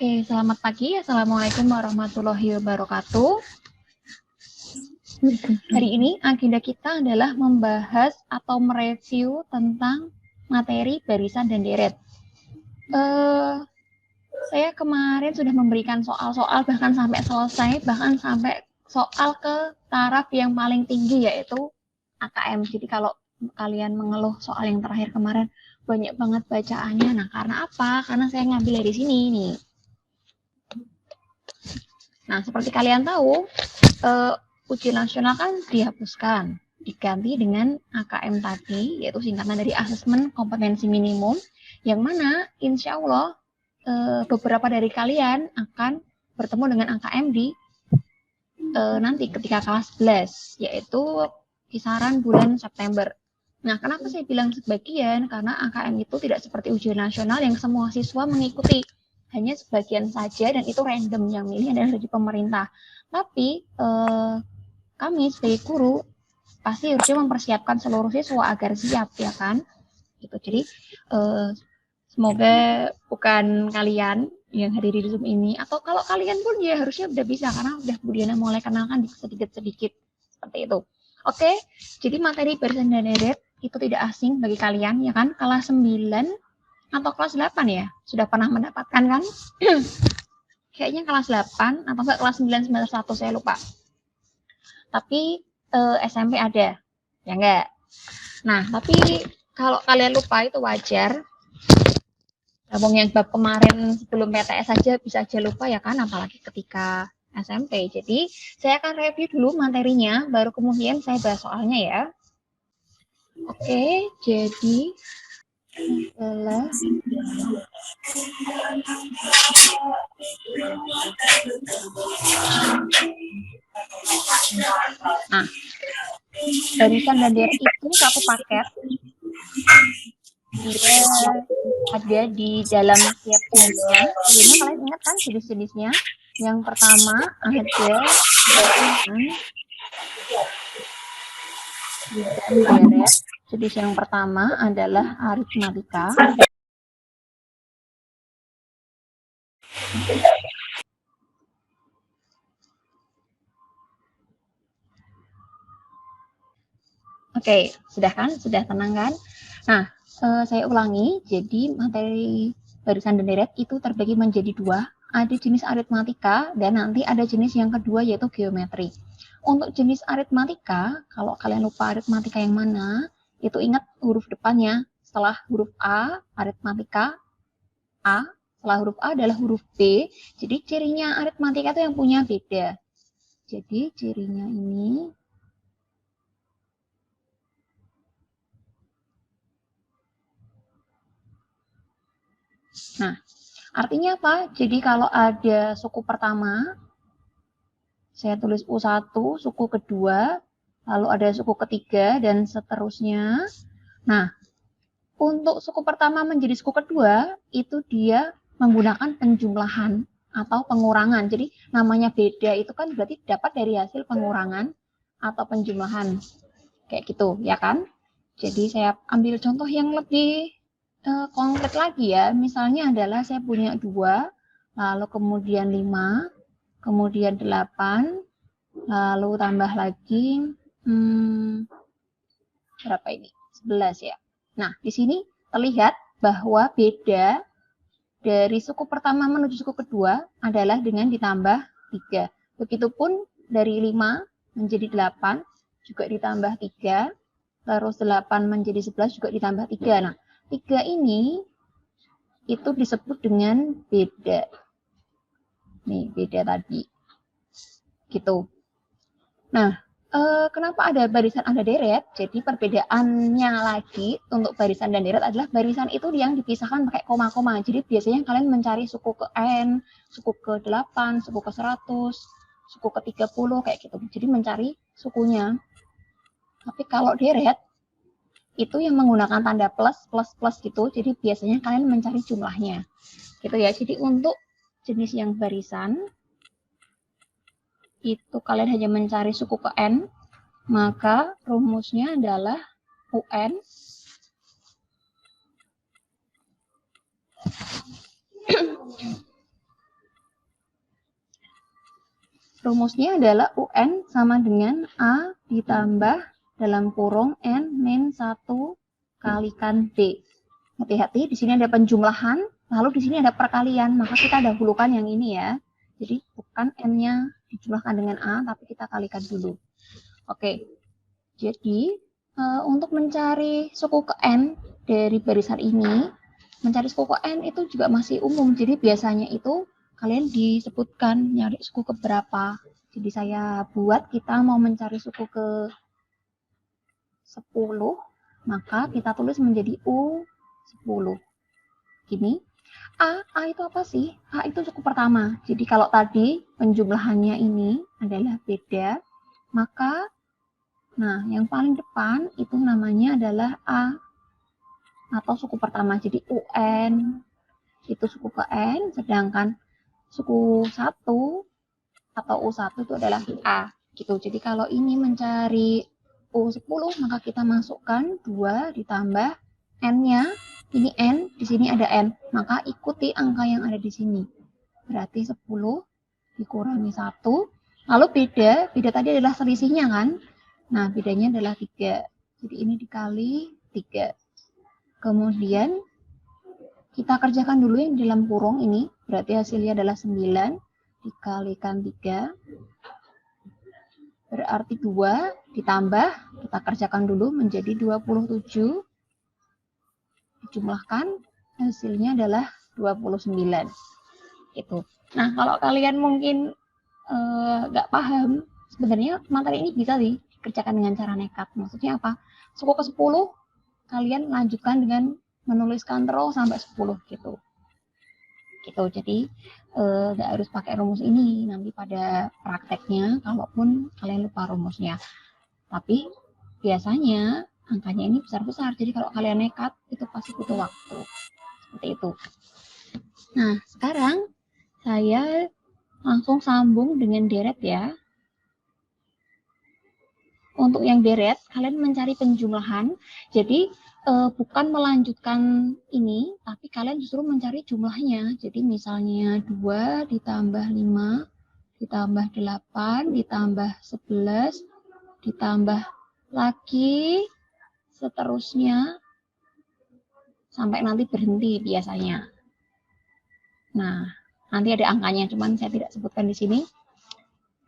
Oke, selamat pagi. Assalamualaikum warahmatullahi wabarakatuh. Hari ini agenda kita adalah membahas atau mereview tentang materi barisan dan deret. Saya kemarin sudah memberikan soal-soal bahkan sampai selesai, bahkan sampai soal ke taraf yang paling tinggi yaitu AKM. Jadi kalau kalian mengeluh soal yang terakhir kemarin banyak banget bacaannya. Nah, karena apa? Karena saya ngambil dari sini nih. Nah, seperti kalian tahu, ujian nasional kan dihapuskan, diganti dengan AKM tadi, yaitu singkatan dari Asesmen Kompetensi Minimum, yang mana insya Allah beberapa dari kalian akan bertemu dengan AKM di nanti ketika kelas 11, yaitu kisaran bulan September. Nah, kenapa saya bilang sebagian? Karena AKM itu tidak seperti ujian nasional yang semua siswa mengikuti, hanya sebagian saja dan itu random, yang milih adalah dari pemerintah. Tapi kami sebagai guru pasti harusnya mempersiapkan seluruh siswa agar siap, ya kan? Gitu. Jadi semoga bukan kalian yang hadir di Zoom ini, atau kalau kalian pun ya harusnya udah bisa karena udah Bu Diana mulai kenalkan sedikit-sedikit seperti itu. Oke, jadi materi barisan dan deret itu tidak asing bagi kalian, ya kan? Kelas 9 atau kelas 8 ya? Sudah pernah mendapatkan kan? Kayaknya kelas 8 atau enggak kelas 9 semester 1, saya lupa. Tapi SMP ada, ya enggak? Nah, tapi kalau kalian lupa itu wajar. Abang yang bab kemarin sebelum PTS saja bisa aja lupa ya kan, apalagi ketika SMP. Jadi saya akan review dulu materinya, baru kemudian saya bahas soalnya ya. Oke, jadi adalah nah, barisan dan deret itu satu paket. Dia ada di dalam setiap jenisnya. Sebelumnya kalian ingat kan jenis-jenisnya? Yang pertama ada barisan deret. Jenis yang pertama adalah aritmatika. Oke, sudah kan? Sudah tenang kan? Nah, saya ulangi. Jadi materi barisan dan deret itu terbagi menjadi dua. Ada jenis aritmatika dan nanti ada jenis yang kedua yaitu geometri. Untuk jenis aritmatika, kalau kalian lupa aritmatika yang mana, itu ingat huruf depannya. Setelah huruf A, aritmatika A. Setelah huruf A adalah huruf B. Jadi cirinya aritmatika itu yang punya beda. Jadi cirinya ini nah, artinya apa? Jadi kalau ada suku pertama, saya tulis U1, suku kedua, lalu ada suku ketiga, dan seterusnya. Nah, untuk suku pertama menjadi suku kedua, itu dia menggunakan penjumlahan atau pengurangan. Jadi namanya beda itu kan berarti dapat dari hasil pengurangan atau penjumlahan. Kayak gitu, ya kan? Jadi saya ambil contoh yang lebih konkret lagi ya. Misalnya adalah saya punya 2, lalu kemudian 5, kemudian 8, lalu tambah lagi berapa ini? 11 ya. Nah, di sini terlihat bahwa beda dari suku pertama menuju suku kedua adalah dengan ditambah 3. Begitupun dari 5 menjadi 8 juga ditambah 3. Terus 8 menjadi 11 juga ditambah 3. Nah, 3 ini itu disebut dengan beda. Nih, beda tadi. Gitu. Nah, kenapa ada barisan ada deret? Jadi perbedaannya lagi untuk barisan dan deret adalah barisan itu yang dipisahkan pakai koma-koma. Jadi biasanya kalian mencari suku ke N, suku ke 8, suku ke 100, suku ke 30 kayak gitu. Jadi mencari sukunya. Tapi kalau deret itu yang menggunakan tanda plus gitu. Jadi biasanya kalian mencari jumlahnya. Gitu ya. Jadi untuk jenis yang barisan itu kalian hanya mencari suku ke N, maka rumusnya adalah UN rumusnya adalah UN sama dengan A ditambah dalam kurung N min 1 kalikan B. Hati-hati, di sini ada penjumlahan, lalu di sini ada perkalian, maka kita dahulukan yang ini ya. Jadi bukan N-nya dijumlahkan dengan A, tapi kita kalikan dulu. Oke, jadi untuk mencari suku ke N dari barisan ini, mencari suku ke N itu juga masih umum. Jadi biasanya itu kalian disebutkan nyari suku ke berapa. Jadi saya buat kita mau mencari suku ke 10, maka kita tulis menjadi U10. Gini. A itu apa sih? A itu suku pertama. Jadi kalau tadi penjumlahannya ini adalah beda, maka nah yang paling depan itu namanya adalah A atau suku pertama. Jadi UN itu suku ke N, sedangkan suku 1 atau U1 itu adalah A. Gitu. Jadi kalau ini mencari U10, maka kita masukkan 2 ditambah N-nya. Ini N, di sini ada N. Maka ikuti angka yang ada di sini. Berarti 10 dikurangi 1. Lalu beda tadi adalah selisihnya kan? Nah, bedanya adalah 3. Jadi ini dikali 3. Kemudian kita kerjakan dulu yang di dalam kurung ini. Berarti hasilnya adalah 9 dikalikan 3. Berarti 2 ditambah, kita kerjakan dulu menjadi 27. Dijumlahkan, hasilnya adalah 29. Itu. Nah, kalau kalian mungkin nggak paham, sebenarnya materi ini bisa dikerjakan dengan cara nekat. Maksudnya apa? Suku ke 10, kalian lanjutkan dengan menuliskan terus sampai 10 gitu. Jadi nggak harus pakai rumus ini nanti pada prakteknya, kalaupun kalian lupa rumusnya. Tapi biasanya angkanya ini besar-besar, jadi kalau kalian nekat itu pasti butuh waktu. Seperti itu. Nah, sekarang saya langsung sambung dengan deret ya. Untuk yang deret, kalian mencari penjumlahan. Jadi bukan melanjutkan ini, tapi kalian justru mencari jumlahnya. Jadi misalnya 2 ditambah 5 ditambah 8 ditambah 11 ditambah lagi seterusnya sampai nanti berhenti biasanya. Nah, nanti ada angkanya, cuman saya tidak sebutkan di sini.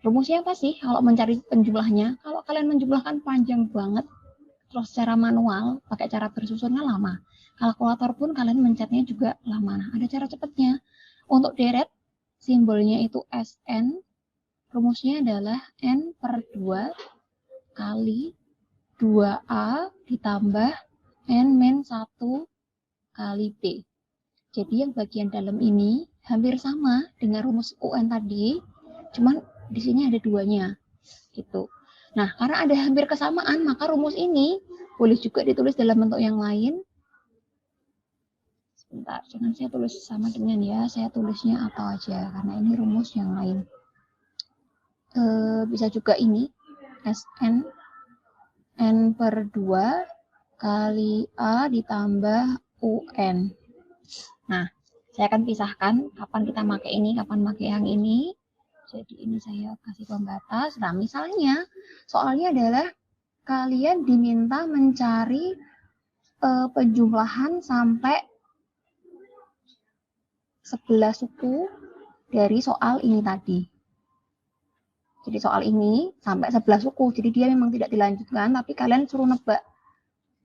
Rumusnya apa sih kalau mencari penjumlahnya? Kalau kalian menjumlahkan panjang banget, terus secara manual, pakai cara bersusunnya lama. Kalkulator pun kalian mencetnya juga lama. Nah, ada cara cepatnya. Untuk deret, simbolnya itu SN. Rumusnya adalah N per 2 kali 2A ditambah N min 1 kali B. Jadi yang bagian dalam ini hampir sama dengan rumus UN tadi, cuman di sini ada 2-nya. Gitu. Nah, karena ada hampir kesamaan, maka rumus ini boleh juga ditulis dalam bentuk yang lain. Sebentar, jangan saya tulis sama dengan ya, saya tulisnya atau aja, karena ini rumus yang lain. Bisa juga ini, SN N per 2 kali A ditambah UN. Nah, saya akan pisahkan kapan kita pakai ini, kapan pakai yang ini. Jadi ini saya kasih pembatas. Nah, misalnya soalnya adalah kalian diminta mencari penjumlahan sampai 11 suku dari soal ini tadi. Jadi soal ini sampai 11 suku. Jadi dia memang tidak dilanjutkan, tapi kalian suruh nebak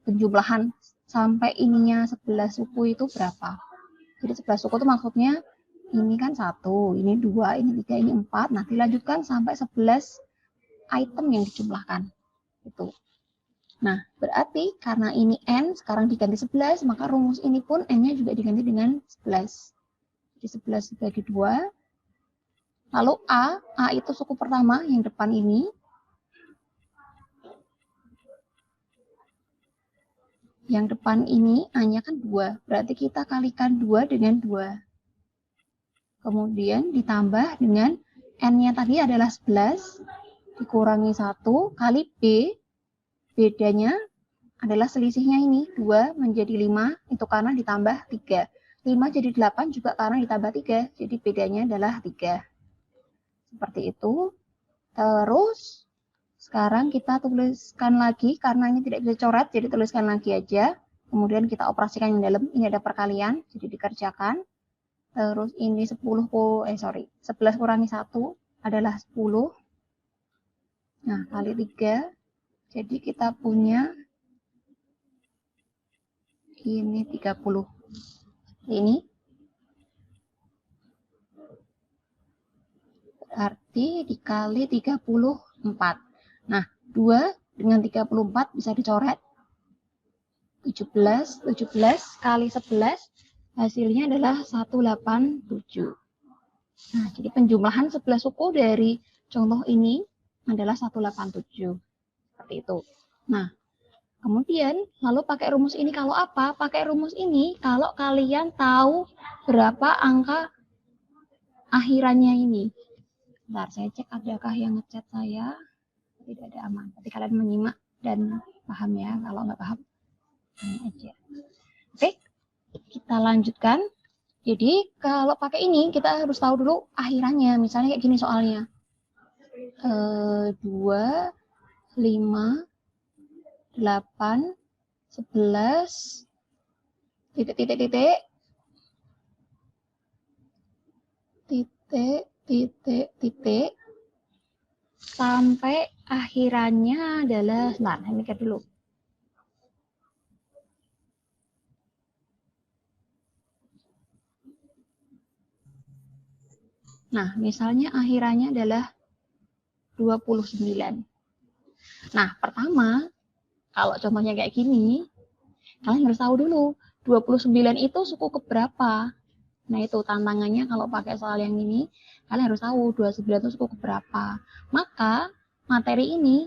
penjumlahan sampai ininya 11 suku itu berapa. Jadi 11 suku itu maksudnya ini kan 1, ini 2, ini 3, ini 4. Nah, dilanjutkan sampai 11 item yang dijumlahkan. Itu. Nah, berarti karena ini N sekarang diganti 11, maka rumus ini pun N-nya juga diganti dengan 11. Jadi 11 dibagi 2. Lalu A itu suku pertama yang depan ini. Yang depan ini A-nya kan 2, berarti kita kalikan 2 dengan 2. Kemudian ditambah dengan N-nya tadi adalah 11, dikurangi 1 kali B, bedanya adalah selisihnya ini, 2 menjadi 5, itu karena ditambah 3. 5 jadi 8 juga karena ditambah 3, jadi bedanya adalah 3. Seperti itu. Terus sekarang kita tuliskan lagi, karena ini tidak bisa coret, jadi tuliskan lagi aja. Kemudian kita operasikan yang dalam, ini ada perkalian, jadi dikerjakan. Terus ini 11 kurangi 1 adalah 10. Nah, kali 3, jadi kita punya ini 30. Ini berarti dikali 34. Nah, 2 dengan 34 bisa dicoret. 17 kali 11 hasilnya adalah 187. Nah, jadi penjumlahan 11 suku dari contoh ini adalah 187. Seperti itu. Nah, kemudian lalu pakai rumus ini kalau apa? Pakai rumus ini kalau kalian tahu berapa angka akhirannya ini. Bentar, saya cek adakah yang ngechat saya. Tidak ada, aman. Tapi kalian menyimak dan paham ya. Kalau nggak paham, tanya aja. Oke, kita lanjutkan. Jadi kalau pakai ini kita harus tahu dulu akhirannya. Misalnya kayak gini soalnya. 2, 5, 8, 11, titik, sampai akhirannya adalah, nah ini mikir dulu. Nah, misalnya akhirannya adalah 29. Nah, pertama, kalau contohnya kayak gini, kalian harus tahu dulu, 29 itu suku keberapa. Nah, itu tantangannya kalau pakai soal yang ini, kalian harus tahu 29 itu suku keberapa. Maka, materi ini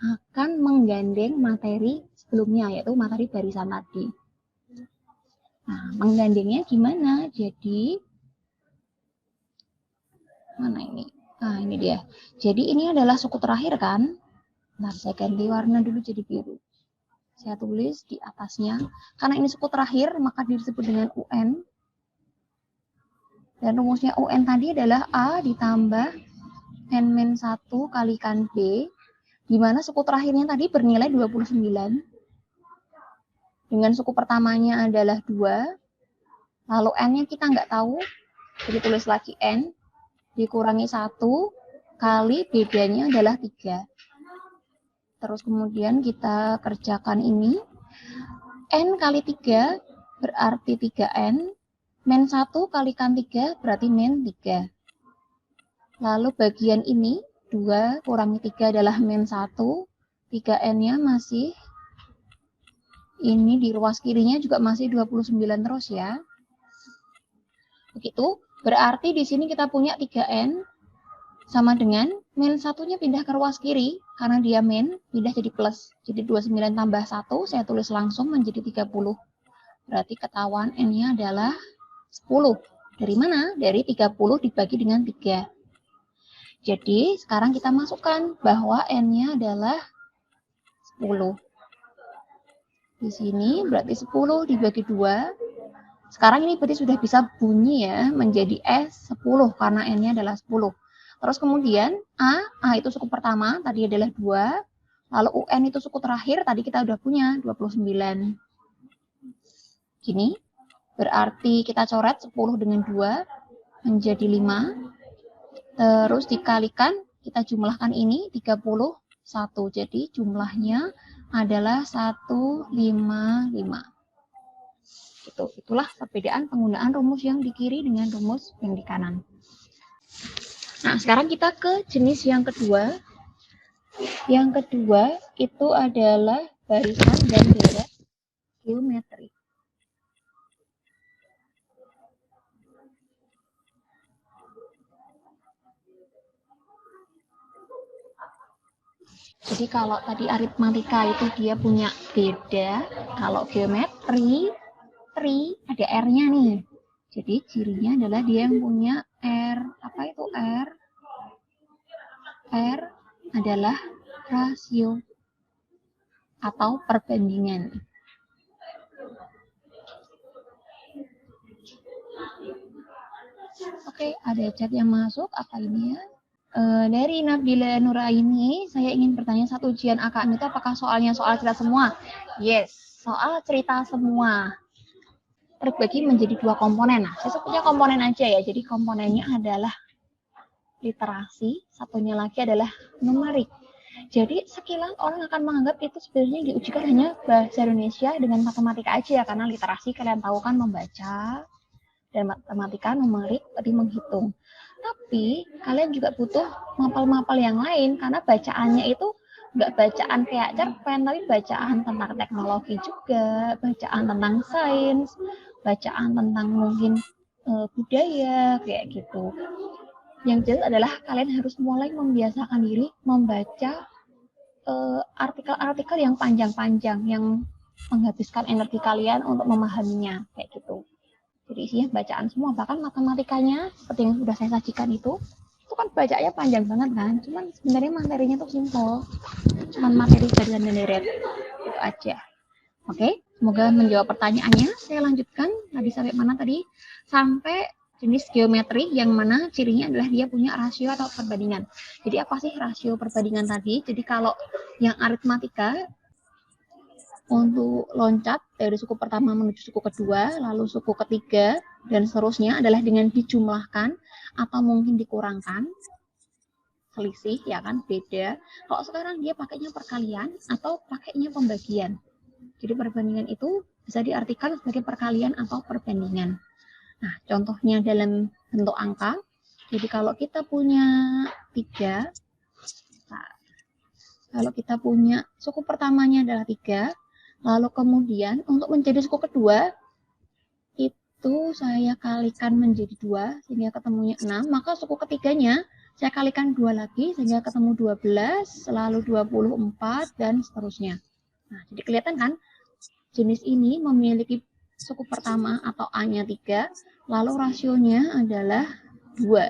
akan menggandeng materi sebelumnya, yaitu materi barisan tadi. Nah, menggandengnya gimana? Jadi, mana ini? Nah, ini dia. Jadi, ini adalah suku terakhir kan? Nah, saya ganti warna dulu jadi biru. Saya tulis di atasnya. Karena ini suku terakhir, maka disebut dengan UN. Dan rumusnya UN tadi adalah A ditambah N-1 kalikan B, di mana suku terakhirnya tadi bernilai 29. Dengan suku pertamanya adalah 2, lalu N-nya kita nggak tahu, jadi tulis lagi N, dikurangi 1, kali bedanya adalah 3. Terus kemudian kita kerjakan ini, N kali 3 berarti 3N, min 1 kalikan 3 berarti min 3. Lalu bagian ini, 2 kurangi 3 adalah min 1, 3N-nya masih, ini di ruas kirinya juga masih 29 terus ya. Begitu, berarti di sini kita punya 3N sama dengan min 1-nya pindah ke ruas kiri, karena dia min, pindah jadi plus. Jadi 29 tambah 1, saya tulis langsung menjadi 30. Berarti ketahuan N-nya adalah 10. Dari mana? Dari 30 dibagi dengan 3. Jadi sekarang kita masukkan bahwa N-nya adalah 10. Di sini berarti 10 dibagi 2. Sekarang ini berarti sudah bisa bunyi ya, menjadi S10 karena N-nya adalah 10. Terus kemudian A itu suku pertama, tadi adalah 2. Lalu UN itu suku terakhir, tadi kita udah punya 29. Gini, berarti kita coret 10 dengan 2 menjadi 5. Terus dikalikan, kita jumlahkan ini 31. Jadi jumlahnya adalah 155. Itulah perbedaan penggunaan rumus yang di kiri dengan rumus yang di kanan. Nah, sekarang kita ke jenis yang kedua. Yang kedua itu adalah barisan dan deret geometri. Jadi kalau tadi aritmatika itu dia punya beda, kalau geometri ada R-nya nih. Jadi cirinya adalah dia yang punya R. Apa itu R? R adalah rasio atau perbandingan. Oke, ada chat yang masuk. Apa ini ya? Dari Nabila Nuraini, saya ingin bertanya, satu ujian AKM itu apakah soalnya soal cerita semua? Yes, soal cerita semua. Terbagi menjadi 2 komponen. Nah, saya sebutnya komponen aja ya. Jadi komponennya adalah literasi, satunya lagi adalah numerik. Jadi sekilas orang akan menganggap itu sebenarnya diujikan hanya bahasa Indonesia dengan matematika aja, karena literasi kalian tahu kan membaca, dan matematika numerik tadi menghitung. Tapi kalian juga butuh mapel-mapel yang lain, karena bacaannya itu nggak bacaan kayak cerpen, tapi bacaan tentang teknologi juga, bacaan tentang sains, bacaan tentang mungkin budaya kayak gitu. Yang jelas adalah kalian harus mulai membiasakan diri membaca artikel-artikel yang panjang-panjang, yang menghabiskan energi kalian untuk memahaminya kayak gitu. Jadi isinya bacaan semua, bahkan matematikanya seperti yang sudah saya sajikan itu kan bacanya panjang banget kan, cuman sebenarnya materinya tuh simple, cuman materi jaringan dan deret itu aja. Oke, semoga menjawab pertanyaannya. Saya lanjutkan tadi sampai mana tadi? Sampai jenis geometri yang mana cirinya adalah dia punya rasio atau perbandingan. Jadi apa sih rasio perbandingan tadi? Jadi kalau yang aritmatika untuk loncat dari suku pertama menuju suku kedua, lalu suku ketiga, dan seterusnya adalah dengan dijumlahkan atau mungkin dikurangkan, selisih ya kan, beda. Kalau sekarang dia pakainya perkalian atau pakainya pembagian. Jadi perbandingan itu bisa diartikan sebagai perkalian atau perbandingan. Nah, contohnya dalam bentuk angka. Jadi kalau kita punya 3, nah, kalau kita punya suku pertamanya adalah 3, lalu kemudian untuk menjadi suku kedua, itu saya kalikan menjadi 2, sehingga ketemunya 6. Maka suku ketiganya saya kalikan 2 lagi, sehingga ketemu 12, lalu 24, dan seterusnya. Nah, jadi kelihatan kan, jenis ini memiliki suku pertama atau A-nya 3, lalu rasionya adalah 2.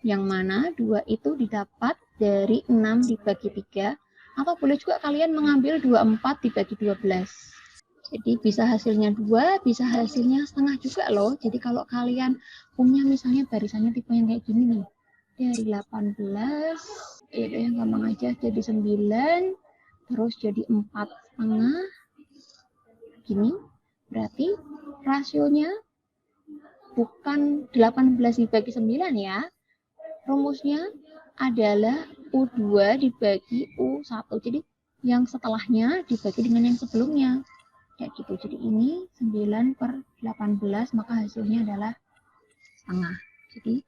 Yang mana 2 itu didapat dari 6 dibagi 3, atau boleh juga kalian mengambil 24 dibagi 12. Jadi bisa hasilnya 2, bisa hasilnya setengah juga loh. Jadi kalau kalian punya misalnya barisannya tipe yang kayak gini nih, dari 18, itu yang gampang aja, jadi 9, terus jadi 4,5, gini, berarti rasionya bukan 18 dibagi 9 ya. Rumusnya adalah U2 dibagi U1. Jadi yang setelahnya dibagi dengan yang sebelumnya. Kayak gitu. Jadi ini 9/18, maka hasilnya adalah setengah. Jadi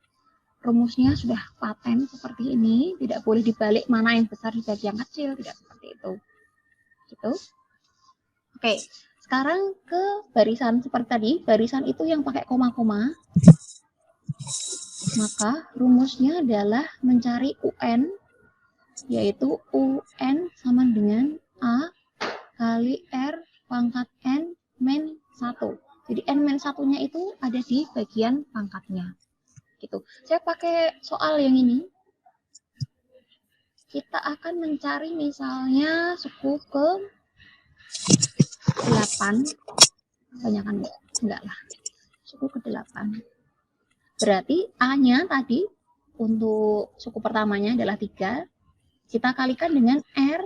rumusnya sudah paten seperti ini. Tidak boleh dibalik mana yang besar dibagi yang kecil. Tidak seperti itu. Gitu. Oke. Sekarang ke barisan seperti tadi. Barisan itu yang pakai koma-koma. Maka rumusnya adalah mencari UN, yaitu UN sama dengan A kali R pangkat N min 1. Jadi N min 1-nya itu ada di bagian pangkatnya. Gitu. Saya pakai soal yang ini. Kita akan mencari misalnya suku ke 8. Kebanyakan enggak lah. Suku ke 8. Berarti A-nya tadi untuk suku pertamanya adalah 3. Kita kalikan dengan R.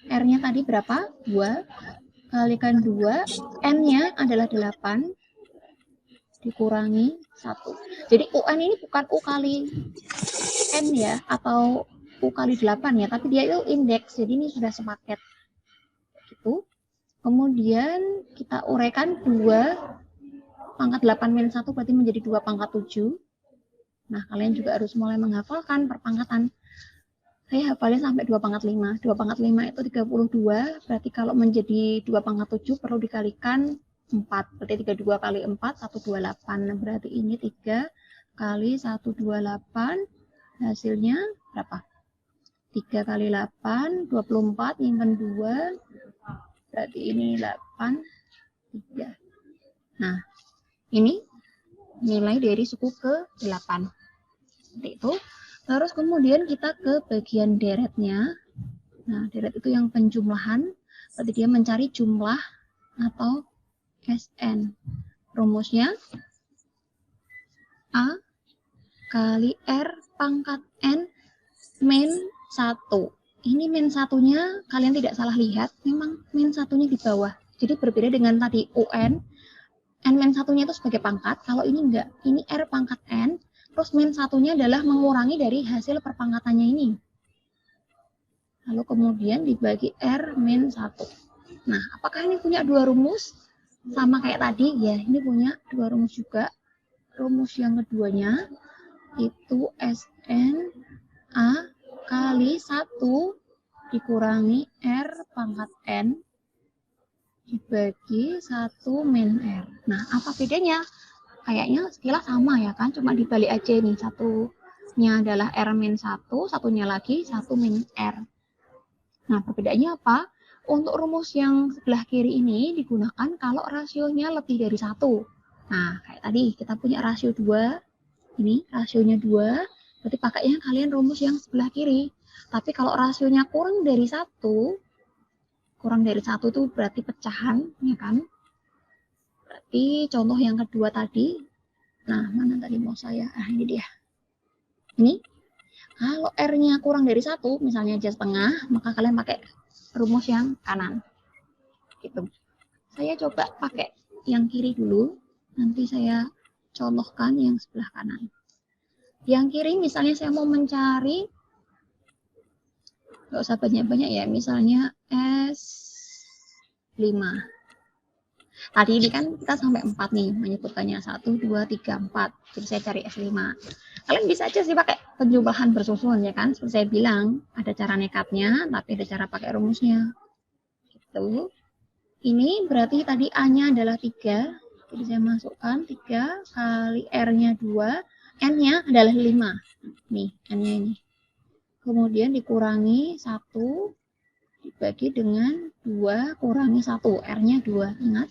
R-nya tadi berapa? 2. Kalikan 2. N-nya adalah 8. Dikurangi 1. Jadi UN ini bukan U kali N ya, atau U kali 8 ya, tapi dia itu indeks. Jadi ini sudah sepaket. Gitu. Kemudian kita uraikan 2 pangkat 8 min 1 berarti menjadi 2 pangkat 7. Nah, kalian juga harus mulai menghafalkan perpangkatan. Saya hafalnya sampai 2 pangkat 5. 2 pangkat 5 itu 32, berarti kalau menjadi 2 pangkat 7 perlu dikalikan 4. Berarti 32 kali 4, 128. Berarti ini 3 kali 128, hasilnya berapa? 3 kali 8, 24, nyimpen 2, berarti ini 8, 3. Nah, ini nilai dari suku ke-8. Seperti itu. Terus kemudian kita ke bagian deretnya. Nah, deret itu yang penjumlahan. Berarti dia mencari jumlah atau SN. Rumusnya A kali R pangkat N min 1. Ini min satunya kalian tidak salah lihat, memang min satunya di bawah. Jadi berbeda dengan tadi UN, n min satunya itu sebagai pangkat, kalau ini enggak, ini R pangkat N, terus min satunya adalah mengurangi dari hasil perpangkatannya ini. Lalu kemudian dibagi R min 1. Nah, apakah ini punya dua rumus? Sama kayak tadi, ya ini punya dua rumus juga. Rumus yang keduanya itu Sn A kali 1 dikurangi R pangkat N dibagi 1 min R. Nah, apa bedanya? Kayaknya sekilas sama ya kan, cuma dibalik aja nih. Satunya adalah R min 1, satunya lagi 1 min R. Nah, perbedaannya apa? Untuk rumus yang sebelah kiri ini digunakan kalau rasionya lebih dari 1. Nah, kayak tadi kita punya rasio 2, ini rasionya 2, berarti pakainya kalian rumus yang sebelah kiri. Tapi kalau rasionya kurang dari 1 itu berarti pecahan, ya kan? Berarti contoh yang kedua tadi, nah mana tadi mau saya, ini dia. Ini, kalau R-nya kurang dari 1, misalnya aja setengah, maka kalian pakai rumus yang kanan. Gitu. Saya coba pakai yang kiri dulu, nanti saya contohkan yang sebelah kanan. Yang kiri misalnya saya mau mencari, nggak usah banyak-banyak ya, misalnya S5. Tadi ini kan kita sampai 4 nih, menyebutkannya 1, 2, 3, 4. Jadi saya cari S5. Kalian bisa aja sih pakai penjumlahan bersusun ya kan, seperti saya bilang, ada cara nekatnya, tapi ada cara pakai rumusnya. Gitu. Ini berarti tadi A-nya adalah 3, jadi saya masukkan 3 kali R-nya 2, N-nya adalah 5. Nih, N-nya ini. Kemudian dikurangi 1, dibagi dengan 2, kurangi 1. R-nya 2, ingat.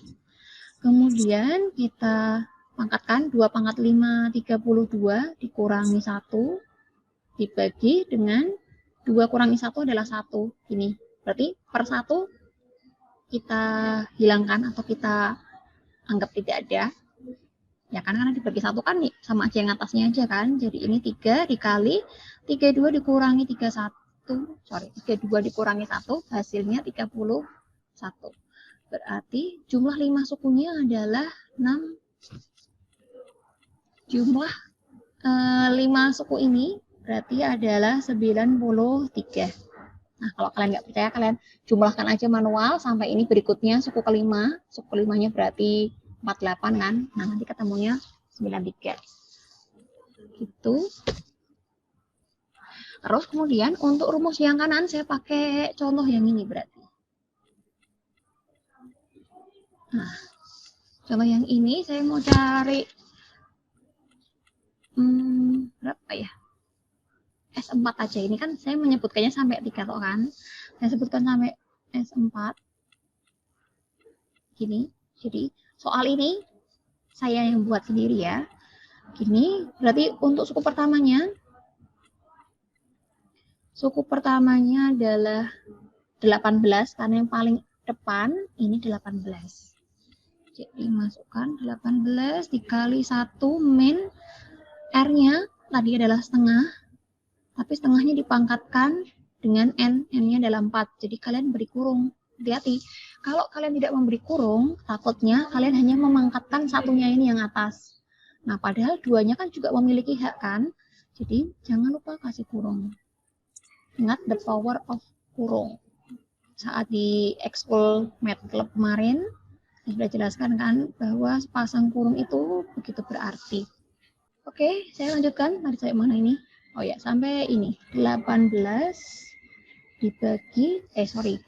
Kemudian kita pangkatkan 2 pangkat 5, 32, dikurangi 1, dibagi dengan 2 kurangi 1 adalah 1. Ini, berarti per 1 kita hilangkan atau kita anggap tidak ada. Ya kan, karena dibagi 1 kan nih, sama aja yang atasnya aja kan. Jadi ini 3 dikali 32 dikurangi 32 dikurangi 1, hasilnya 31. Berarti jumlah 5 sukunya adalah 6. Jumlah 5 suku ini berarti adalah 93. Nah, kalau kalian nggak percaya, kalian jumlahkan aja manual sampai ini berikutnya suku kelima. Suku kelimanya berarti 48 kan. Nah, nanti ketemunya 93. Gitu. Terus kemudian untuk rumus yang kanan saya pakai contoh yang ini berarti. Nah, contoh yang ini saya mau cari berapa ya? S4 aja. Ini kan saya menyebutkannya sampai 3 toh kan. Saya sebutkan sampai S4. Gini. Jadi soal ini saya yang buat sendiri ya. Gini, berarti untuk suku pertamanya adalah 18 karena yang paling depan ini 18. Jadi masukkan 18 dikali 1 min R-nya tadi adalah setengah. Tapi setengahnya dipangkatkan dengan N. N-nya adalah 4. Jadi kalian beri kurung. Hati-hati. Kalau kalian tidak memberi kurung, takutnya kalian hanya memangkatkan satunya ini yang atas. Nah, padahal duanya kan juga memiliki hak kan. Jadi, jangan lupa kasih kurung. Ingat the power of kurung. Saat di ekskul Math Club kemarin, saya sudah jelaskan kan bahwa sepasang kurung itu begitu berarti. Oke, saya lanjutkan. Tadi saya mana ini? Oh ya, sampai ini. 18 dibagi, 18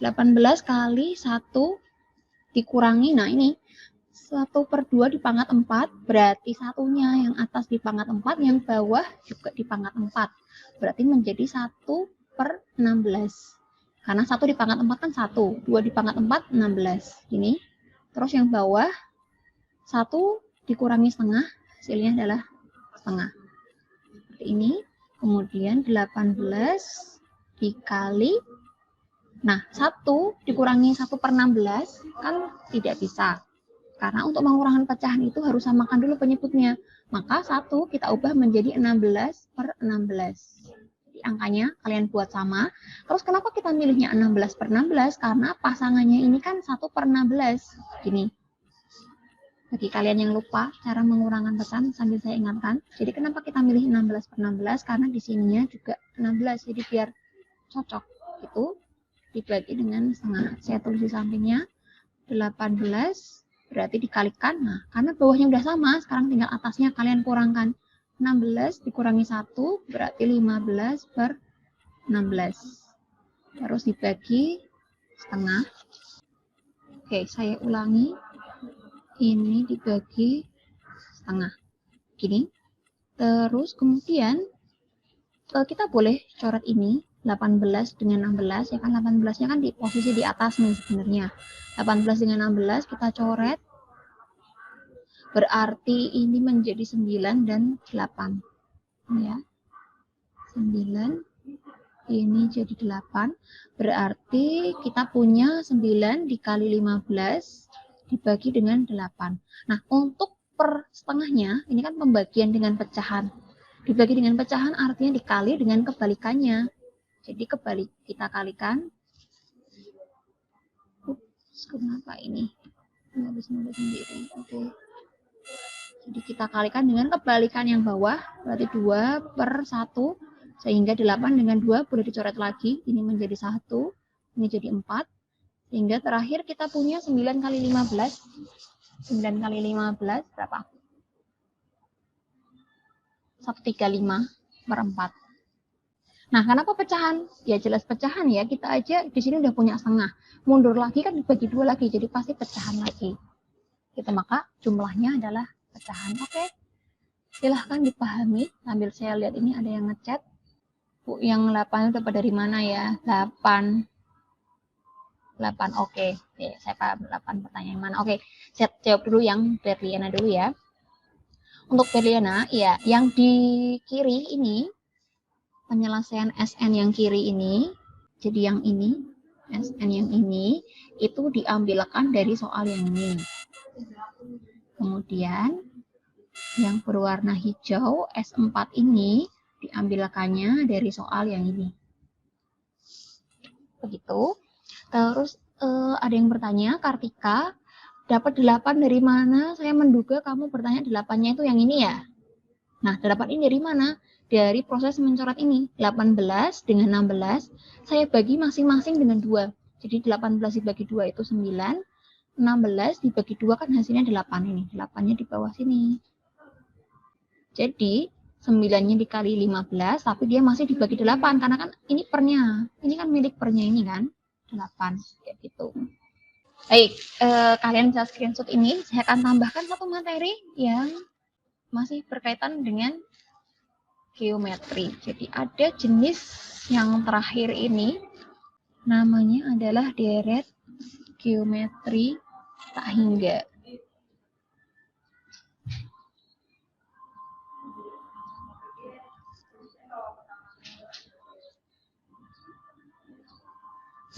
kali 1 dikurangi, nah ini 1/2 dipangkat 4, berarti satunya yang atas dipangkat 4, yang bawah juga dipangkat 4. Berarti menjadi 1/16. Karena 1 dipangkat 4 kan 1, 2 dipangkat 4, 16. Gini. Terus yang bawah, 1 dikurangi setengah, hasilnya adalah setengah. Seperti ini. Kemudian 18 dikali, nah 1 dikurangi 1/16 kan tidak bisa. Karena untuk mengurangi pecahan itu harus samakan dulu penyebutnya. Maka 1 kita ubah menjadi 16/16. Jadi angkanya, kalian buat sama. Terus kenapa kita milihnya 16/16? Karena pasangannya ini kan 1/16. Gini. Bagi kalian yang lupa cara mengurangkan pesan sambil saya ingatkan. Jadi kenapa kita milih 16/16? Karena di sininya juga 16. Jadi biar cocok. Itu dibagi dengan setengah. Saya tulis di sampingnya 18 berarti dikalikan. Nah, karena bawahnya udah sama, sekarang tinggal atasnya kalian kurangkan. 16 dikurangi 1 berarti 15/16. Terus dibagi setengah. Oke, saya ulangi. Ini dibagi setengah. Gini. Terus kemudian kita boleh coret ini 18 dengan 16, ya kan 18-nya kan di posisi di atas nih sebenarnya. 18 dengan 16 kita coret. Berarti ini menjadi 9 dan 8. Ya. 9 ini jadi 8. Berarti kita punya 9 dikali 15 dibagi dengan 8. Nah, untuk per setengahnya, ini kan pembagian dengan pecahan. Dibagi dengan pecahan artinya dikali dengan kebalikannya. Jadi kita kalikan. Ups, kenapa ini? Nulis sendiri. Oke. Jadi kita kalikan dengan kebalikan yang bawah, berarti 2/1, sehingga 8 dengan 2 boleh dicoret lagi. Ini menjadi 1, ini jadi 4. Sehingga terakhir kita punya 9 kali 15. 9 kali 15 berapa? 135/4. Nah, kenapa pecahan? Ya jelas pecahan ya, kita aja di sini udah punya setengah. Mundur lagi kan dibagi 2 lagi, jadi pasti pecahan lagi. Maka jumlahnya adalah pecahan. Oke. Silahkan dipahami. Sambil saya lihat ini ada yang ngechat. Bu, yang 8 itu dapat dari mana ya? 8. Oke. Saya paham 8 pertanyaan mana. Oke, saya jawab dulu yang Berliana dulu ya. Untuk Berliana, ya, yang di kiri ini penyelesaian SN yang kiri ini, jadi yang ini, SN yang ini, itu diambilkan dari soal yang ini. Kemudian, yang berwarna hijau, S4 ini, diambilkannya dari soal yang ini. Begitu. Terus, ada yang bertanya, Kartika, dapat 8 dari mana? Saya menduga kamu bertanya 8-nya itu yang ini ya? Nah, 8 ini dari mana? Dari proses mencoret ini, 18 dengan 16, saya bagi masing-masing dengan 2. Jadi 18 dibagi 2 itu 9, 16 dibagi 2 kan hasilnya 8 ini. 8-nya di bawah sini. Jadi, 9-nya dikali 15, tapi dia masih dibagi 8, karena kan ini pernya. Ini kan milik pernya ini kan, 8, kayak gitu. Baik, kalian bisa screenshot ini. Saya akan tambahkan satu materi yang masih berkaitan dengan geometri. Jadi ada jenis yang terakhir ini namanya adalah deret geometri tak hingga.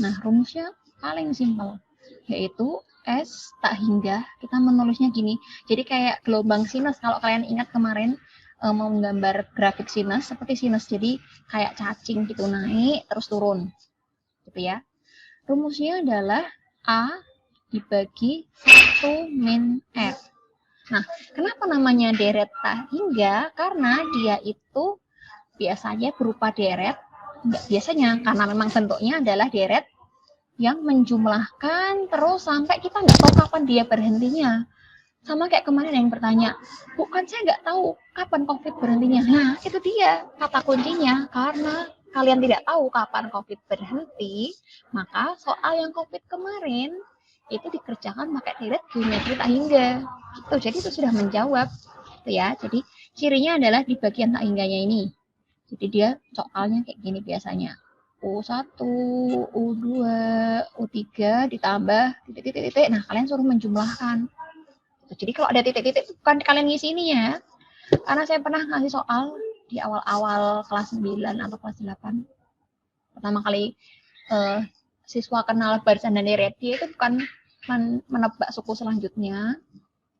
Nah, rumusnya paling simpel, yaitu S tak hingga. Kita menulisnya gini. Jadi kayak gelombang sinus. Kalau kalian ingat kemarin mau menggambar grafik sinus seperti sinus, jadi kayak cacing gitu, naik terus turun gitu ya. Rumusnya adalah A dibagi 1 min R. Nah, kenapa namanya deret tak hingga? Karena dia itu biasanya berupa deret, enggak biasanya, karena memang bentuknya adalah deret yang menjumlahkan terus sampai kita nggak tahu kapan dia berhentinya. Sama kayak kemarin yang bertanya, bukan saya nggak tahu kapan COVID berhentinya. Nah, itu dia kata kuncinya. Karena kalian tidak tahu kapan COVID berhenti, maka soal yang COVID kemarin itu dikerjakan pakai deret geometri tak hingga. Gitu. Jadi itu sudah menjawab. Gitu ya. Jadi cirinya adalah di bagian tak hingganya ini. Jadi dia soalnya kayak gini biasanya. U1, U2, U3 ditambah titik-titik. Nah, kalian suruh menjumlahkan. Jadi kalau ada titik-titik bukan kalian ngisi ini ya. Karena saya pernah ngasih soal di awal-awal kelas 9 atau kelas 8. Pertama kali siswa kenal barisan dan deret, dia itu bukan menebak suku selanjutnya.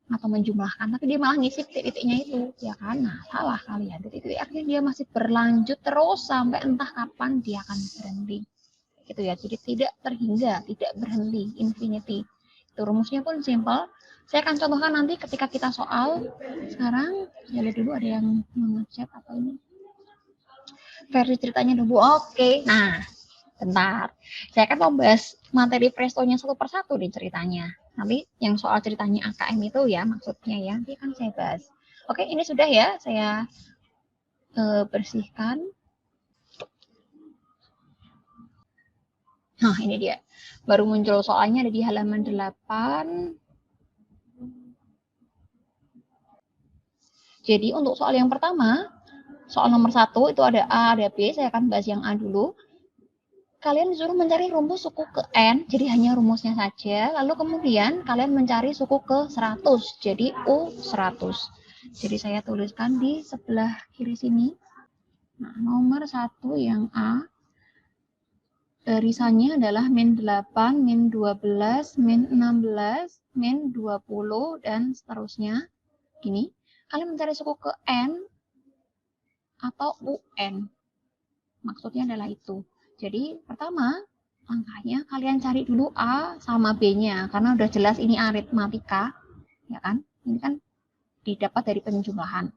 atau menjumlahkan, tapi dia malah ngisi titik-titiknya itu, ya kan? Nah, salah kalian. Titik-titik akhirnya dia masih berlanjut terus sampai entah kapan dia akan berhenti. Gitu ya. Jadi tidak terhingga, tidak berhenti, infinity. Itu rumusnya pun simple. Saya akan contohkan nanti ketika kita soal. Sekarang, saya lihat dulu ada yang mengechat apa ini. Versi ceritanya dulu. Oke, nah, bentar. Saya akan membahas materi prestonya satu persatu di ceritanya. Nanti yang soal ceritanya AKM itu ya, maksudnya ya, nanti kan saya bahas. Oke, ini sudah ya, saya bersihkan. Nah, ini dia. Baru muncul soalnya ada di halaman 8. Jadi untuk soal yang pertama, soal nomor 1 itu ada A, ada B. Saya akan bahas yang A dulu. Kalian disuruh mencari rumus suku ke N, jadi hanya rumusnya saja. Lalu kemudian kalian mencari suku ke 100, jadi U100. Jadi saya tuliskan di sebelah kiri sini. Nah, nomor 1 yang A, barisannya adalah min 8, min 12, min 16, min 20, dan seterusnya. Gini, kalian mencari suku ke N atau UN. Maksudnya adalah itu. Jadi pertama, langkahnya kalian cari dulu A sama B-nya, karena udah jelas ini aritmatika, ya kan? Ini kan didapat dari penjumlahan.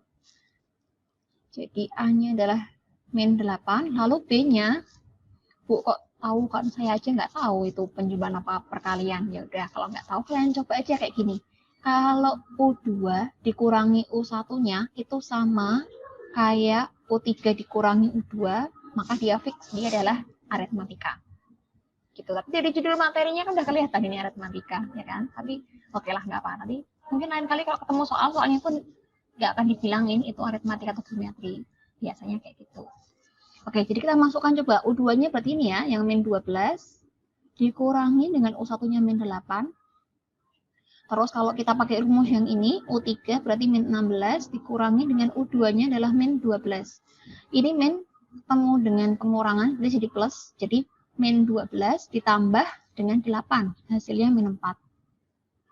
Jadi A-nya adalah min 8, lalu B-nya, Bu kok tahu kan? Saya aja nggak tahu itu penjumlahan apa perkalian. Ya udah, kalau nggak tahu kalian coba aja kayak gini. Kalau U2 dikurangi U1-nya itu sama kayak U3 dikurangi U2, maka dia fix, dia adalah aritmatika. Gitu. Tapi dari judul materinya kan udah kelihatan ini aritmatika, ya kan? Tapi oke lah, nggak apa. Nanti mungkin lain kali kalau ketemu soalnya pun nggak akan dibilangin itu aritmatika atau geometri. Biasanya kayak gitu. Oke, jadi kita masukkan coba U2-nya berarti ini ya, yang min 12 dikurangi dengan U1-nya min 8. Terus kalau kita pakai rumus yang ini, U3 berarti min 16 dikurangi dengan U2-nya adalah min 12. Ini min ketemu dengan pengurangan, jadi plus. Jadi min 12 ditambah dengan 8, hasilnya min 4.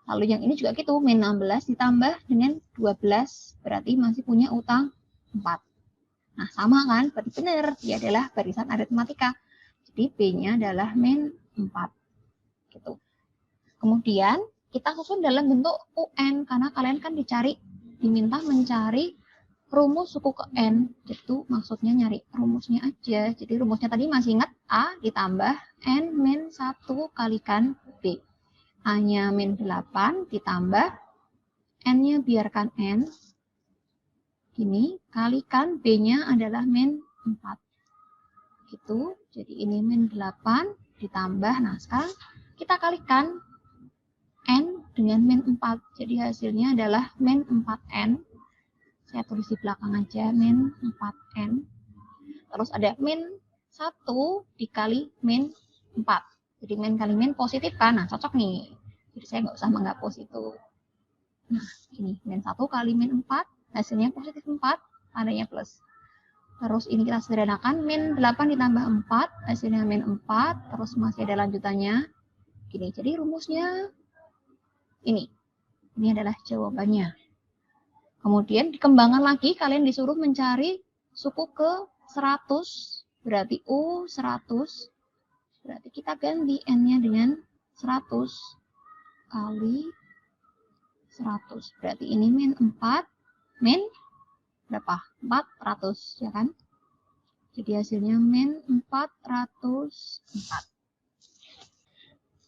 Lalu yang ini juga gitu, min 16 ditambah dengan 12, berarti masih punya utang 4. Nah, sama kan? Berarti benar, dia adalah barisan aritmatika. Jadi B-nya adalah min 4. Gitu. Kemudian kita susun dalam bentuk UN, karena kalian kan diminta mencari rumus suku ke N. Itu maksudnya nyari rumusnya aja. Jadi rumusnya tadi masih ingat, A ditambah N min 1 kalikan B. A-nya min 8 ditambah N-nya biarkan N. Gini, kalikan B-nya adalah min 4. Gitu, jadi ini min 8 ditambah, nah sekarang kita kalikan N dengan min 4, jadi hasilnya adalah min 4N. Saya tulis di belakang aja, min 4N. Terus ada min 1 dikali min 4. Jadi min kali min positif kan, nah cocok nih. Jadi saya nggak usah menghapus itu. Nah, ini min 1 kali min 4, hasilnya positif 4, tandanya plus. Terus ini kita sederhanakan, min 8 ditambah 4, hasilnya min 4, terus masih ada lanjutannya. Gini, jadi rumusnya ini adalah jawabannya. Kemudian dikembangkan lagi, kalian disuruh mencari suku ke 100, berarti U100, berarti kita ganti N-nya dengan 100 kali 100, berarti ini min 4, min berapa? 400, ya kan? Jadi hasilnya min 404.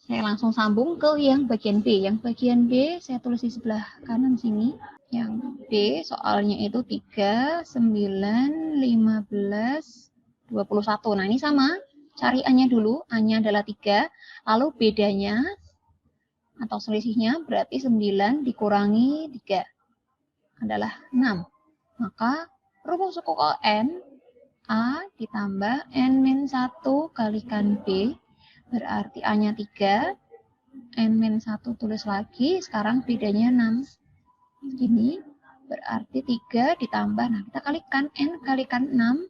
Saya langsung sambung ke yang bagian B. Yang bagian B saya tulis di sebelah kanan sini. Yang B soalnya itu 3, 9, 15, 21. Nah ini sama. Cari A-nya dulu. A-nya adalah 3. Lalu bedanya atau selisihnya berarti 9 dikurangi 3 adalah 6. Maka rumus suku ke N, A ditambah N-1 kalikan B. Berarti A-nya 3, N-1 tulis lagi, sekarang bedanya 6. Gini, berarti 3 ditambah, nah kita kalikan N kalikan 6,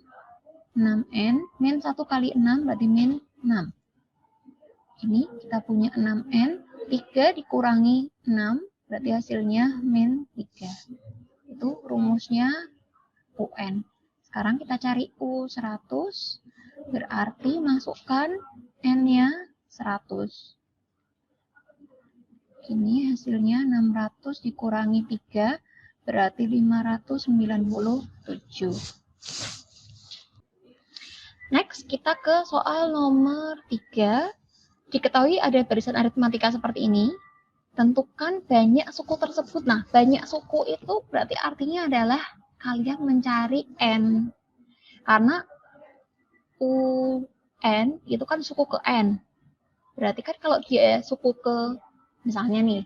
6N, min 1 kali 6 berarti min 6. Ini kita punya 6N, 3 dikurangi 6 berarti hasilnya min 3. Itu rumusnya UN. Sekarang kita cari U100, berarti masukkan N-nya 100. Ini hasilnya 600 dikurangi 3, berarti 597. Next, kita ke soal nomor 3. Diketahui ada barisan aritmatika seperti ini. Tentukan banyak suku tersebut. Nah, banyak suku itu berarti artinya adalah kalian mencari N. Karena UN itu kan suku ke N. Berarti kan kalau dia suku ke, misalnya nih,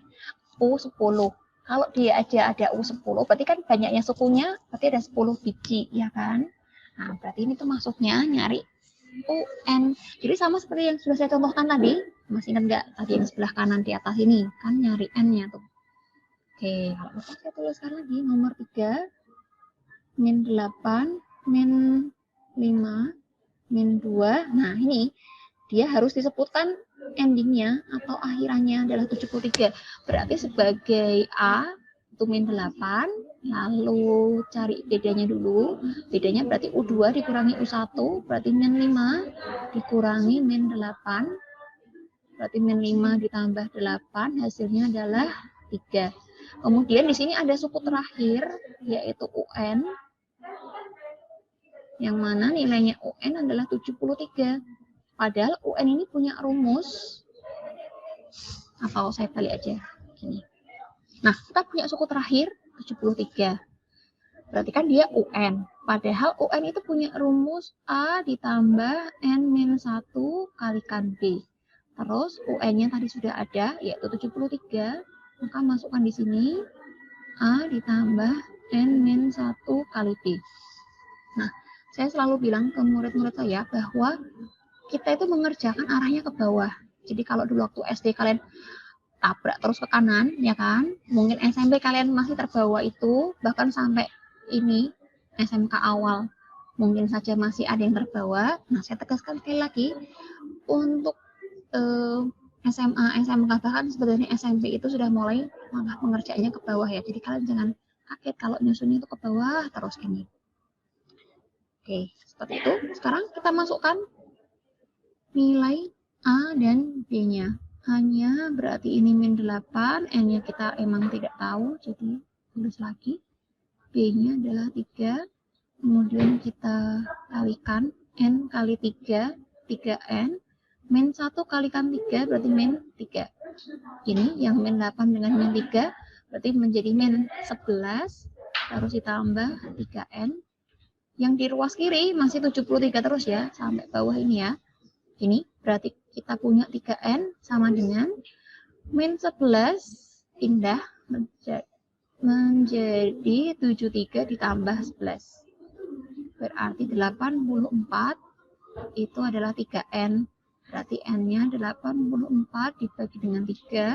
U10. Kalau dia aja ada U10, berarti kan banyaknya sukunya, berarti ada 10 biji, ya kan? Nah, berarti ini tuh maksudnya nyari UN. Jadi sama seperti yang sudah saya contohkan tadi. Masih ingat nggak tadi yang sebelah kanan di atas ini? Kan nyari N-nya tuh. Oke, kalau gitu saya tuliskan lagi nomor 3. Min 8, min 5, min 2. Nah, ini dia harus disebutkan endingnya atau akhirannya adalah 73. Berarti sebagai A itu min 8, lalu cari bedanya dulu. Bedanya berarti U2 dikurangi U1, berarti min 5 dikurangi min 8. Berarti min 5 ditambah 8, hasilnya adalah 3. Kemudian di sini ada suku terakhir, yaitu UN. Yang mana nilainya UN adalah 73. Padahal UN ini punya rumus. Atau saya balik aja. Gini. Nah, kita punya suku terakhir 73. Berarti kan dia UN. Padahal UN itu punya rumus A ditambah N-1 kalikan B. Terus UN-nya tadi sudah ada, yaitu 73. Maka masukkan di sini A ditambah N-1 kali B. Nah, saya selalu bilang ke murid-murid saya bahwa kita itu mengerjakan arahnya ke bawah. Jadi kalau dulu waktu SD kalian tabrak terus ke kanan, ya kan? Mungkin SMP kalian masih terbawa itu, bahkan sampai ini SMK awal mungkin saja masih ada yang terbawa. Nah, saya tegaskan sekali lagi, untuk SMA, SMK, bahkan sebenarnya SMP itu sudah mulai mengerjakannya ke bawah ya. Jadi kalian jangan kaget kalau nyusunnya itu ke bawah terus ini. Oke, seperti itu. Sekarang kita masukkan nilai A dan B-nya. A-nya berarti ini min 8, N-nya kita emang tidak tahu, jadi tulis lagi. B-nya adalah 3, kemudian kita kalikan N kali 3, 3N. Min 1 kalikan 3 berarti min 3. Ini yang min 8 dengan min 3 berarti menjadi min 11, harus ditambah 3N. Yang di ruas kiri masih 73 terus ya, sampai bawah ini ya. Ini berarti kita punya 3N sama dengan min 11 pindah menjadi 73 ditambah 11. Berarti 84 itu adalah 3N. Berarti N-nya 84 dibagi dengan 3,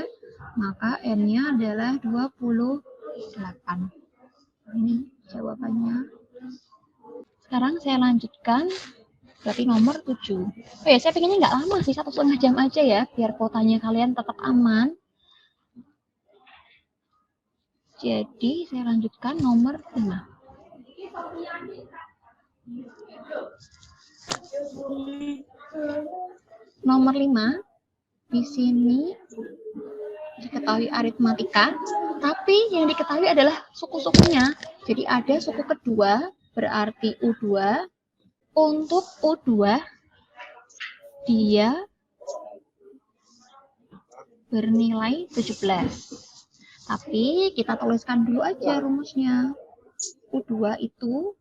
maka N-nya adalah 28. Ini jawabannya. Sekarang saya lanjutkan, berarti nomor 7. Oh ya, saya pengennya nggak lama sih, 1,5 jam aja ya, biar kuotanya kalian tetap aman. Jadi, saya lanjutkan nomor 5. Nomor 5, di sini diketahui aritmatika, tapi yang diketahui adalah suku-sukunya. Jadi ada suku kedua, berarti U2. Untuk U2, dia bernilai 17. Tapi kita tuliskan dulu aja rumusnya. U2 itu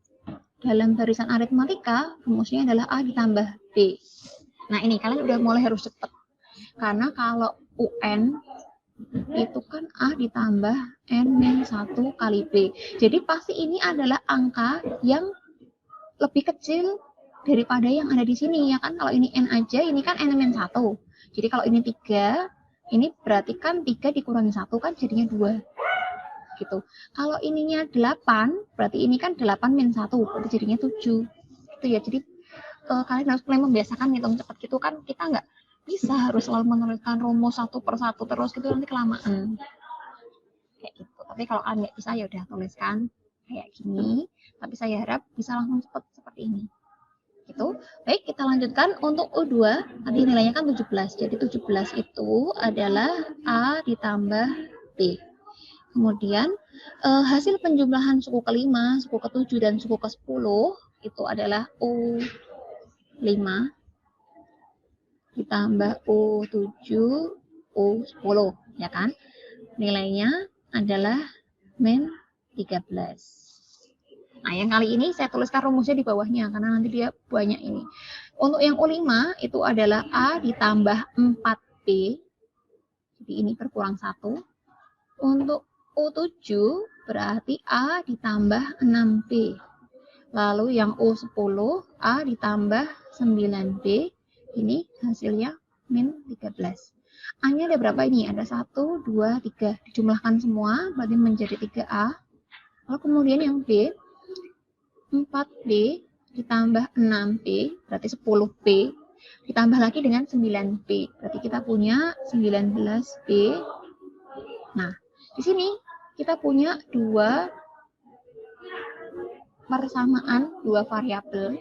dalam barisan aritmatika, rumusnya adalah A ditambah B. Nah, ini kalian udah mulai harus cepat. Karena kalau UN itu kan A ditambah N-1 kali B. Jadi pasti ini adalah angka yang lebih kecil daripada yang ada di sini, ya kan? Kalau ini N aja, ini kan N-1. Jadi kalau ini 3, ini berarti kan 3 dikurangi 1 kan jadinya 2. Gitu. Kalau ininya 8, berarti ini kan 8 min 1, berarti jadinya 7. Gitu ya. Jadi kalian harus mulai membiasakan ngitung cepat gitu kan. Kita nggak bisa harus selalu menuliskan rumus satu per satu terus gitu, nanti kelamaan. kayak gitu. Tapi kalau kalian nggak bisa ya udah tuliskan kayak gini, tapi saya harap bisa langsung cepat seperti ini. Gitu. Baik, kita lanjutkan untuk U2, tadi nilainya kan 17. Jadi 17 itu adalah A ditambah B. Kemudian hasil penjumlahan suku ke-5, suku ke-7 dan suku ke-10 itu adalah U5 ditambah U7, U10, ya kan? Nilainya adalah min 13. Nah, yang kali ini saya tuliskan rumusnya di bawahnya karena nanti dia banyak ini. Untuk yang U5 itu adalah A ditambah 4B. Jadi ini berkurang 1. Untuk U7 berarti A ditambah 6B. Lalu yang U10 A ditambah 9B. Ini hasilnya min 13. A-nya ada berapa ini? Ada 1, 2, 3. Dijumlahkan semua berarti menjadi 3A. Lalu kemudian yang B 4B ditambah 6B berarti 10B ditambah lagi dengan 9B berarti kita punya 19B. Nah, di sini kita punya dua persamaan, dua variabel.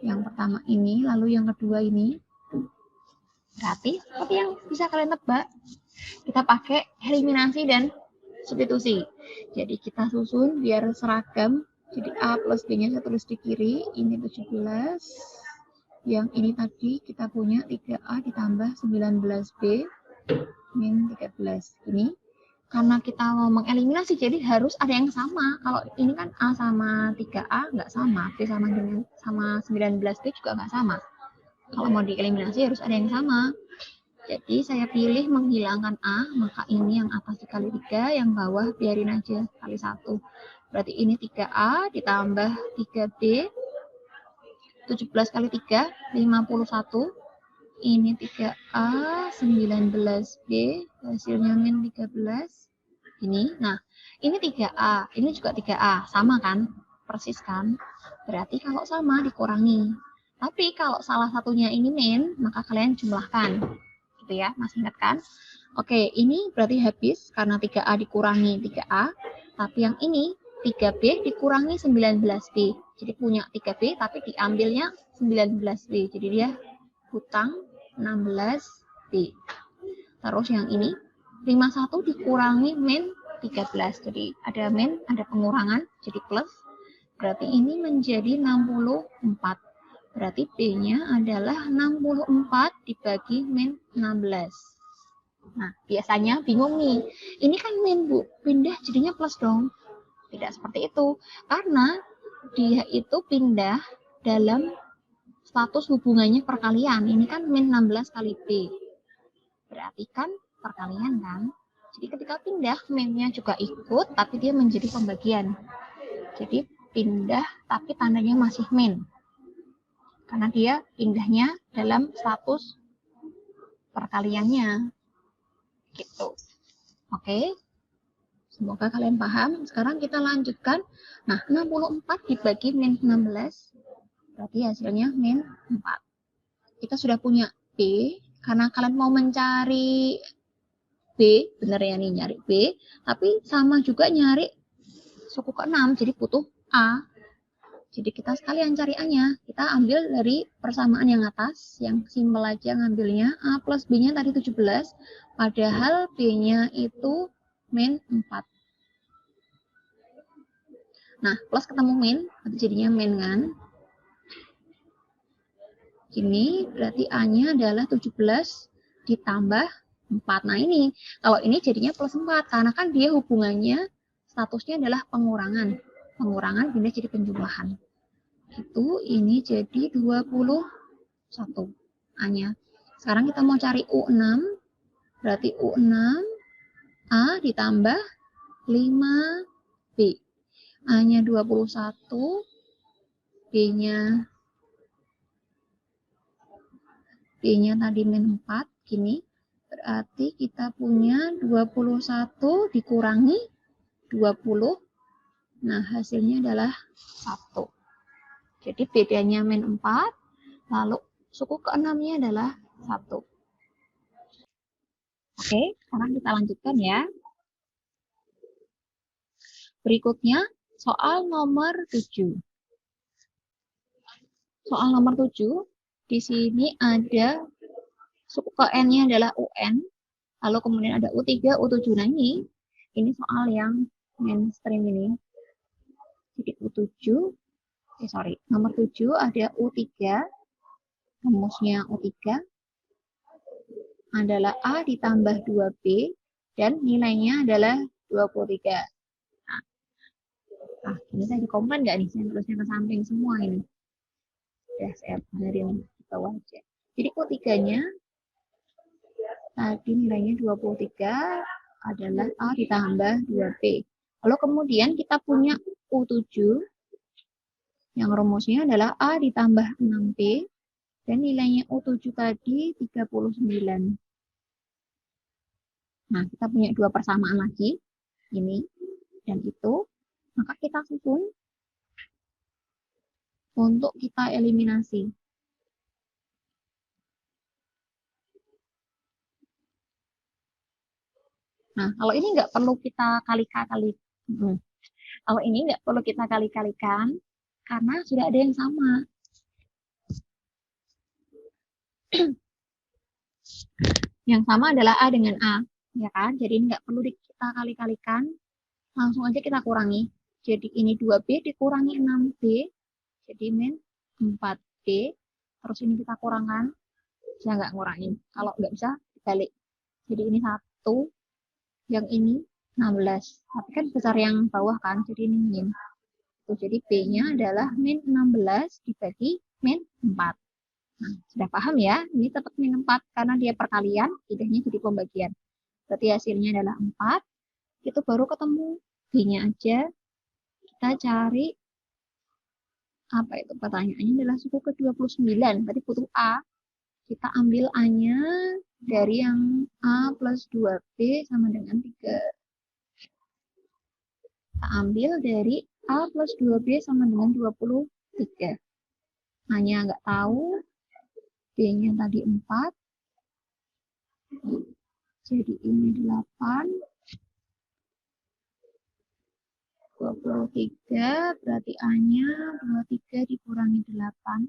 Yang pertama ini, lalu yang kedua ini. Berarti seperti yang bisa kalian tebak, kita pakai eliminasi dan substitusi. Jadi kita susun biar seragam. Jadi A plus B-nya saya tulis di kiri, ini 17. Yang ini tadi kita punya 3A ditambah 19B min 13. Ini karena kita mau mengeliminasi, jadi harus ada yang sama. Kalau ini kan A sama 3A nggak sama, B sama 19B juga nggak sama. Kalau mau dieliminasi harus ada yang sama. Jadi saya pilih menghilangkan A, maka ini yang atas dikali 3, yang bawah biarin aja kali 1. Berarti ini 3A ditambah 3B, 17 kali 3, 51. Ini 3A, 19B, hasilnya min 13. Ini, nah ini 3A, ini juga 3A, sama kan? Persis kan? Berarti kalau sama dikurangi. Tapi kalau salah satunya ini min, maka kalian jumlahkan. Gitu ya, masih ingat kan? Oke, ini berarti habis karena 3A dikurangi 3A. Tapi yang ini 3B dikurangi 19B. Jadi punya 3B tapi diambilnya 19B. Jadi dia hutang 16B. Terus yang ini 51 dikurangi min 13. Jadi ada min, ada pengurangan, jadi plus. Berarti ini menjadi 64. Berarti B-nya adalah 64 dibagi min 16. Nah, biasanya bingung nih. Ini kan min, Bu. Pindah jadinya plus dong. Tidak seperti itu. Karena dia itu pindah dalam status hubungannya perkalian. Ini kan min 16 kali B. Berarti kan perkalian kan? Jadi ketika pindah, min-nya juga ikut, tapi dia menjadi pembagian. Jadi pindah, tapi tandanya masih min. Karena dia pindahnya dalam status perkaliannya. Gitu. Oke? Semoga kalian paham. Sekarang kita lanjutkan. Nah, 64 dibagi min 16. Berarti hasilnya min 4. Kita sudah punya B. Karena kalian mau mencari B, bener ya nih nyari B. Tapi sama juga nyari suku ke-6. Jadi butuh A. Jadi kita sekalian cari A-nya. Kita ambil dari persamaan yang atas. Yang simpel aja ngambilnya. A plus B-nya tadi 17. Padahal B-nya itu min 4. Nah, plus ketemu min, jadinya min kan. Ini berarti A-nya adalah 17 ditambah 4. Nah ini, kalau ini jadinya plus 4. Karena kan dia hubungannya, statusnya adalah pengurangan. Pengurangan pindah jadi penjumlahan. Itu, ini jadi 21 A-nya. Sekarang kita mau cari U6. Berarti U6 A ditambah 5B. A-nya 21, B-nya tadi min 4, gini. Berarti kita punya 21 dikurangi 20. Nah, hasilnya adalah 1. Jadi bedanya min 4, lalu suku ke-6-nya adalah 1. Oke, sekarang kita lanjutkan ya. Berikutnya, soal nomor 7. Soal nomor 7, di sini ada suku ke N-nya adalah UN, lalu kemudian ada U3, U7. Nah ini soal yang mainstream ini. Jadi U7, nomor 7 ada U3, rumusnya U3 adalah A ditambah 2B, dan nilainya adalah 23. Nah, ini saya dikomplain nggak nih? Saya terusnya ke samping semua ini. Ya, saya benerin di bawah aja. Jadi U3-nya tadi nilainya 23 adalah A ditambah 2B. Lalu kemudian kita punya U7 yang rumusnya adalah A ditambah 6B dan nilainya U7 tadi 39. Nah, kita punya dua persamaan lagi, ini dan itu. Maka kita susun untuk kita eliminasi. Nah, kalau ini nggak perlu kita kali-kali. Kalau ini nggak perlu kita kali-kalikan, karena sudah ada yang sama. Yang sama adalah A dengan A, ya kan? Jadi ini nggak perlu kita kali-kalikan, langsung aja kita kurangi. Jadi ini 2B dikurangi 6B, jadi min 4B. Terus ini kita kurangkan, saya nggak ngurangin. Kalau nggak bisa, dibalik. Jadi ini 1, yang ini 16. Tapi kan besar yang bawah kan, jadi ini min. Jadi B-nya adalah min 16 dibagi min 4. Nah, sudah paham ya? Ini tetap min 4 karena dia perkalian, tidaknya jadi pembagian. Berarti hasilnya adalah 4. Itu baru ketemu B-nya aja. Kita cari, apa itu pertanyaannya adalah suku ke-29. Berarti butuh A. Kita ambil A-nya dari yang A plus 2B sama dengan 3. Kita ambil dari A plus 2B sama dengan 23. A-nya nggak tahu. B-nya tadi 4. Jadi ini 8. 23, berarti A-nya 23 dikurangi 8.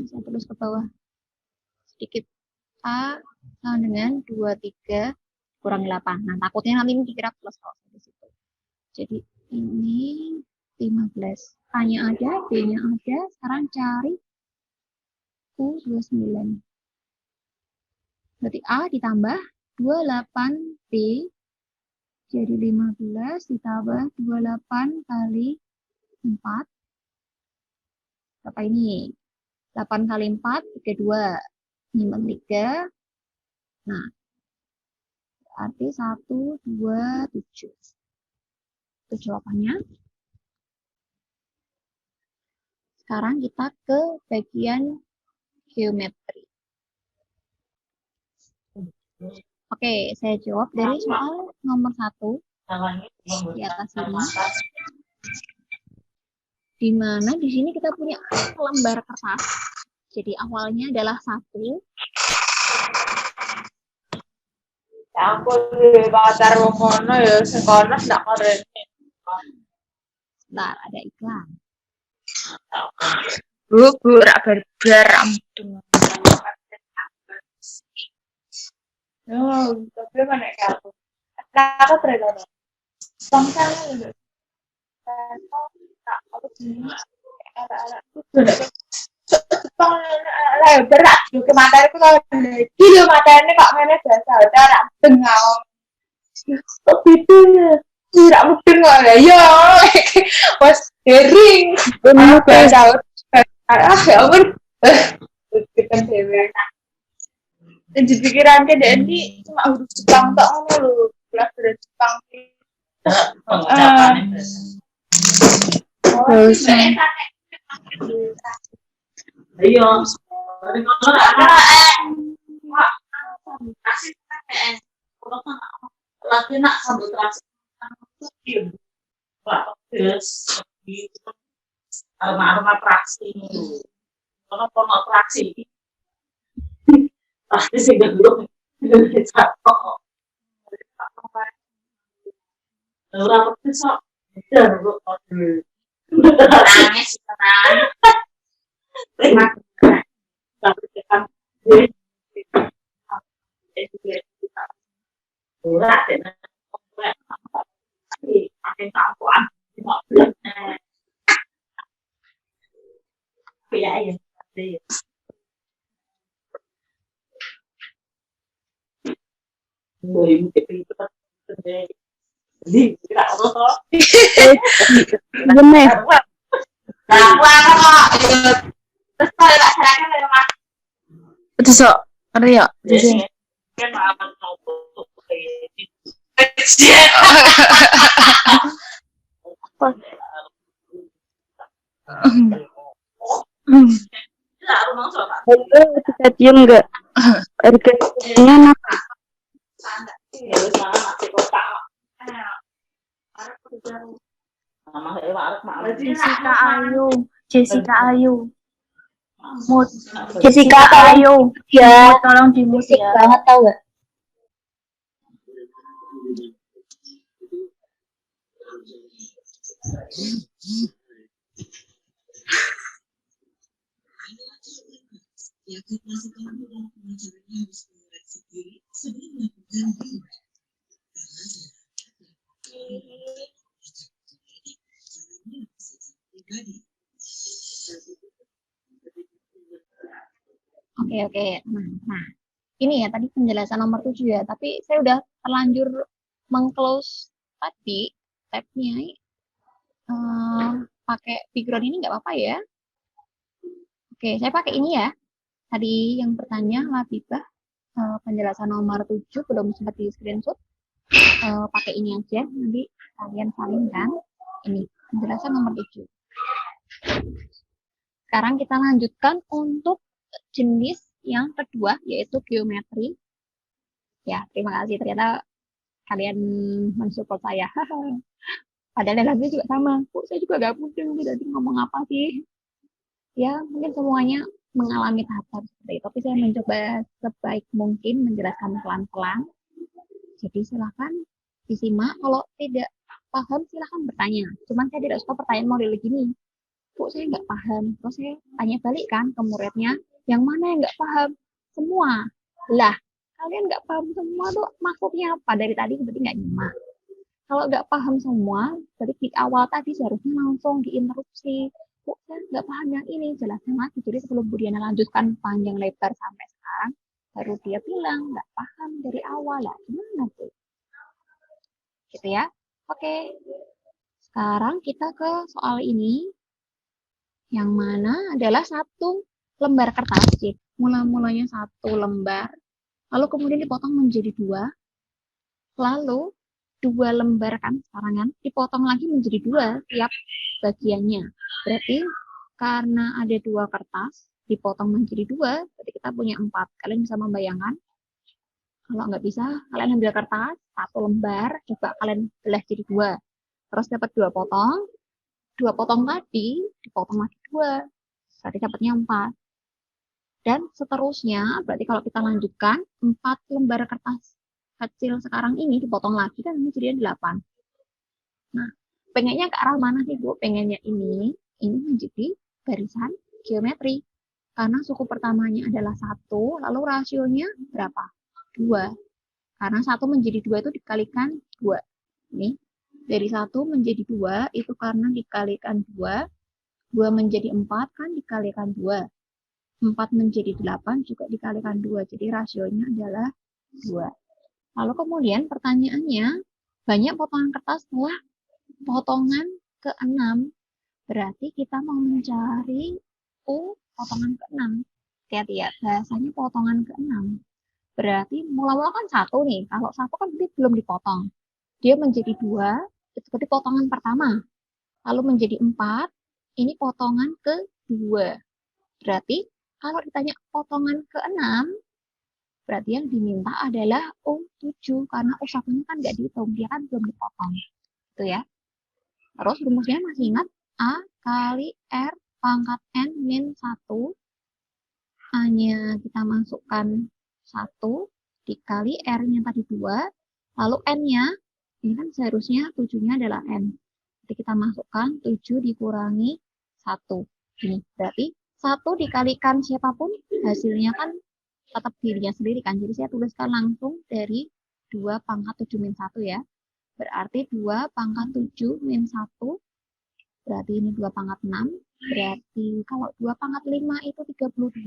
Saya terus ke bawah. Sedikit. A sama dengan 23 kurangi 8. Nah, takutnya nanti ini dikira plus kalau di situ. Jadi ini 15. A-nya ada, B-nya ada. Sekarang cari U29. Berarti A ditambah 28B. Jadi 15 ditambah 28 kali 4. Berapa ini? 8 kali 4, 32. Nimbang 3. Nah, berarti 1, 2, 7. Itu jawabannya. Sekarang kita ke bagian geometri. Oke, saya jawab dari soal nomor 1 di atas ini. Di mana di sini kita punya lembar kertas. Jadi awalnya adalah 1. Ya ampun, pacar mono ya sekolah ndak keren. Bentar, ada iklan. Bu, rak berber ampun. Oh, tapi mana aku? Aku terlalu. Bangsa lho. Tak apa sih? Ala-ala lah berat juga materi itu kalau gila materi kok mana biasa cara tengah kok gitu tidak mungkin nggak ya pas hering benar biasa ya ampun kita dewe dan di pikiran ke Dendi cuma huruf Jepang tak ngono lho kelas dari Jepang Ayo, lagi nak sambut transaksi, Pak Des, aroma praksi, kalau praksi, pasti sih belum jatuh. Ora pedes kok. Dan kok aduh. Nangis tenan. Terima kasih. Tapi kan jadi ora tenan. Pakai tampuan. Ya ya. Muy Jadi, tidak apa Bener. Nah, kok. Terus kalau tak serahkan dari Mas. Itu sok. Ada ya? Kan aman nopo. Lah, rumah soal Pak. Bisa cium nggak? Harganya enak. Ya wis mangan nasi kotak. Arep kerja. Mama saya arep makan. Jessica Ayu. Jessica Ayu. Mood. Jessica Ayu. Ya, Tolong di mute musik ya. banget tau gak? Oke. Nah, ini ya tadi penjelasan nomor 7 ya. Tapi saya udah terlanjur meng-close tadi tabnya. Pakai background ini nggak apa-apa ya. Oke, saya pakai ini ya. Tadi yang bertanya Labibah, penjelasan nomor 7 belum sempat di screenshot. Pakai ini aja, nanti kalian salingkan. Ini penjelasan nomor 7. Sekarang kita lanjutkan untuk jenis yang kedua, yaitu geometri. Ya, terima kasih. Ternyata kalian mensupport saya. Padahal yang lainnya juga sama. Kok saya juga gak mudeng tadi ngomong apa sih? Ya, mungkin semuanya mengalami tahap seperti itu. Tapi saya mencoba sebaik mungkin menjelaskan pelan-pelan. Jadi silahkan disimak. Kalau tidak paham silahkan bertanya. Cuman saya tidak suka pertanyaan model gini. Kok saya nggak paham? Terus saya tanya balik kan ke muridnya. Yang mana yang nggak paham? Semua. Lah, kalian nggak paham semua tuh maksudnya apa? Dari tadi berarti nggak nyimak. Kalau nggak paham semua, berarti di awal tadi seharusnya langsung diinterupsi. Kok saya nggak paham yang ini? Jelaskan lagi. Jadi sebelum Bu Diana lanjutkan panjang lebar sampai sekarang, baru dia bilang nggak paham dari awal. Lah, gimana tuh? Gitu ya. Oke. Sekarang kita ke soal ini. Yang mana adalah satu lembar kertas. Jadi, mula-mulanya satu lembar. Lalu kemudian dipotong menjadi dua. Lalu dua lembar kan sekarang kan dipotong lagi menjadi dua tiap bagiannya. Berarti karena ada dua kertas dipotong menjadi dua, berarti kita punya 4. Kalian bisa membayangkan? Kalau nggak bisa, kalian ambil kertas satu lembar, coba kalian belah jadi dua. Terus dapat 2 potong. 2 potong tadi dipotong lagi 2. Berarti dapatnya 4. Dan seterusnya, berarti kalau kita lanjutkan 4 lembar kertas kecil sekarang ini dipotong lagi kan ini jadinya 8. Nah, pengennya ke arah mana sih Bu? Pengennya ini menjadi barisan geometri. Karena suku pertamanya adalah 1, lalu rasionya berapa? 2. Karena 1 menjadi 2 itu dikalikan 2. Ini dari 1 menjadi 2 itu karena dikalikan 2. 2 menjadi 4 kan dikalikan 2. 4 menjadi 8 juga dikalikan 2. Jadi rasionya adalah 2. Lalu kemudian pertanyaannya, banyak potongan kertas setelah potongan ke-6. Berarti kita mau mencari potongan ke-6. Hati-hati ya, bahasanya potongan ke-6. Berarti mula-mula kan 1 nih. Kalau 1 kan berarti belum dipotong. Dia menjadi 2, itu berarti potongan pertama. Lalu menjadi 4, ini potongan ke-2. Berarti kalau ditanya potongan ke-6, berarti yang diminta adalah U7 karena U1-nya kan nggak dihitung, dia kan belum dipotong. Itu ya. Terus rumusnya masih ingat A kali R pangkat N min 1. A-nya kita masukkan 1 dikali R-nya tadi 2, lalu N-nya Ini kan seharusnya 7-nya adalah N. Jadi kita masukkan 7 dikurangi 1. Ini berarti 1 dikalikan siapapun, hasilnya kan tetap dirinya sendiri kan. Jadi saya tuliskan langsung dari 2 pangkat 7 min 1 ya. Berarti 2 pangkat 7 min 1, berarti ini 2 pangkat 6. Berarti kalau 2 pangkat 5 itu 32.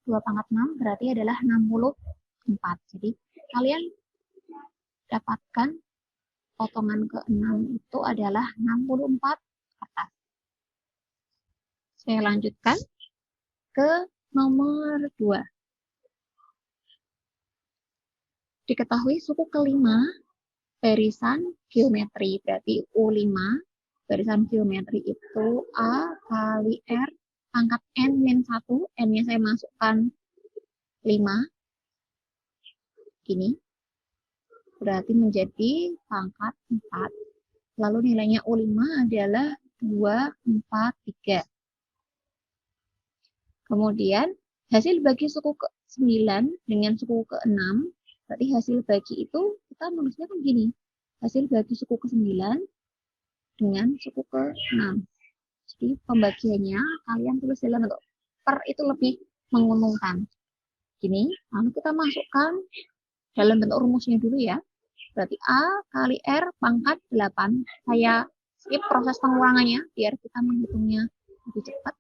2 pangkat 6 berarti adalah 64. Jadi kalian dapatkan potongan ke-6 itu adalah 64 kertas. Saya lanjutkan ke nomor 2. Diketahui suku kelima barisan geometri, berarti U5 barisan geometri itu A kali R pangkat N min 1, N-nya saya masukkan 5, gini, berarti menjadi pangkat 4, lalu nilainya U5 adalah 2, 4, 3. Kemudian hasil bagi suku ke-9 dengan suku ke-6, berarti hasil bagi itu kita nulisnya kan gini, hasil bagi suku ke-9 dengan suku ke-6. Jadi pembagiannya kalian tulis dalam bentuk per, itu lebih menguntungkan. Gini, lalu kita masukkan dalam bentuk rumusnya dulu ya. Berarti A kali R pangkat 8. Saya skip proses pengurangannya biar kita menghitungnya lebih cepat.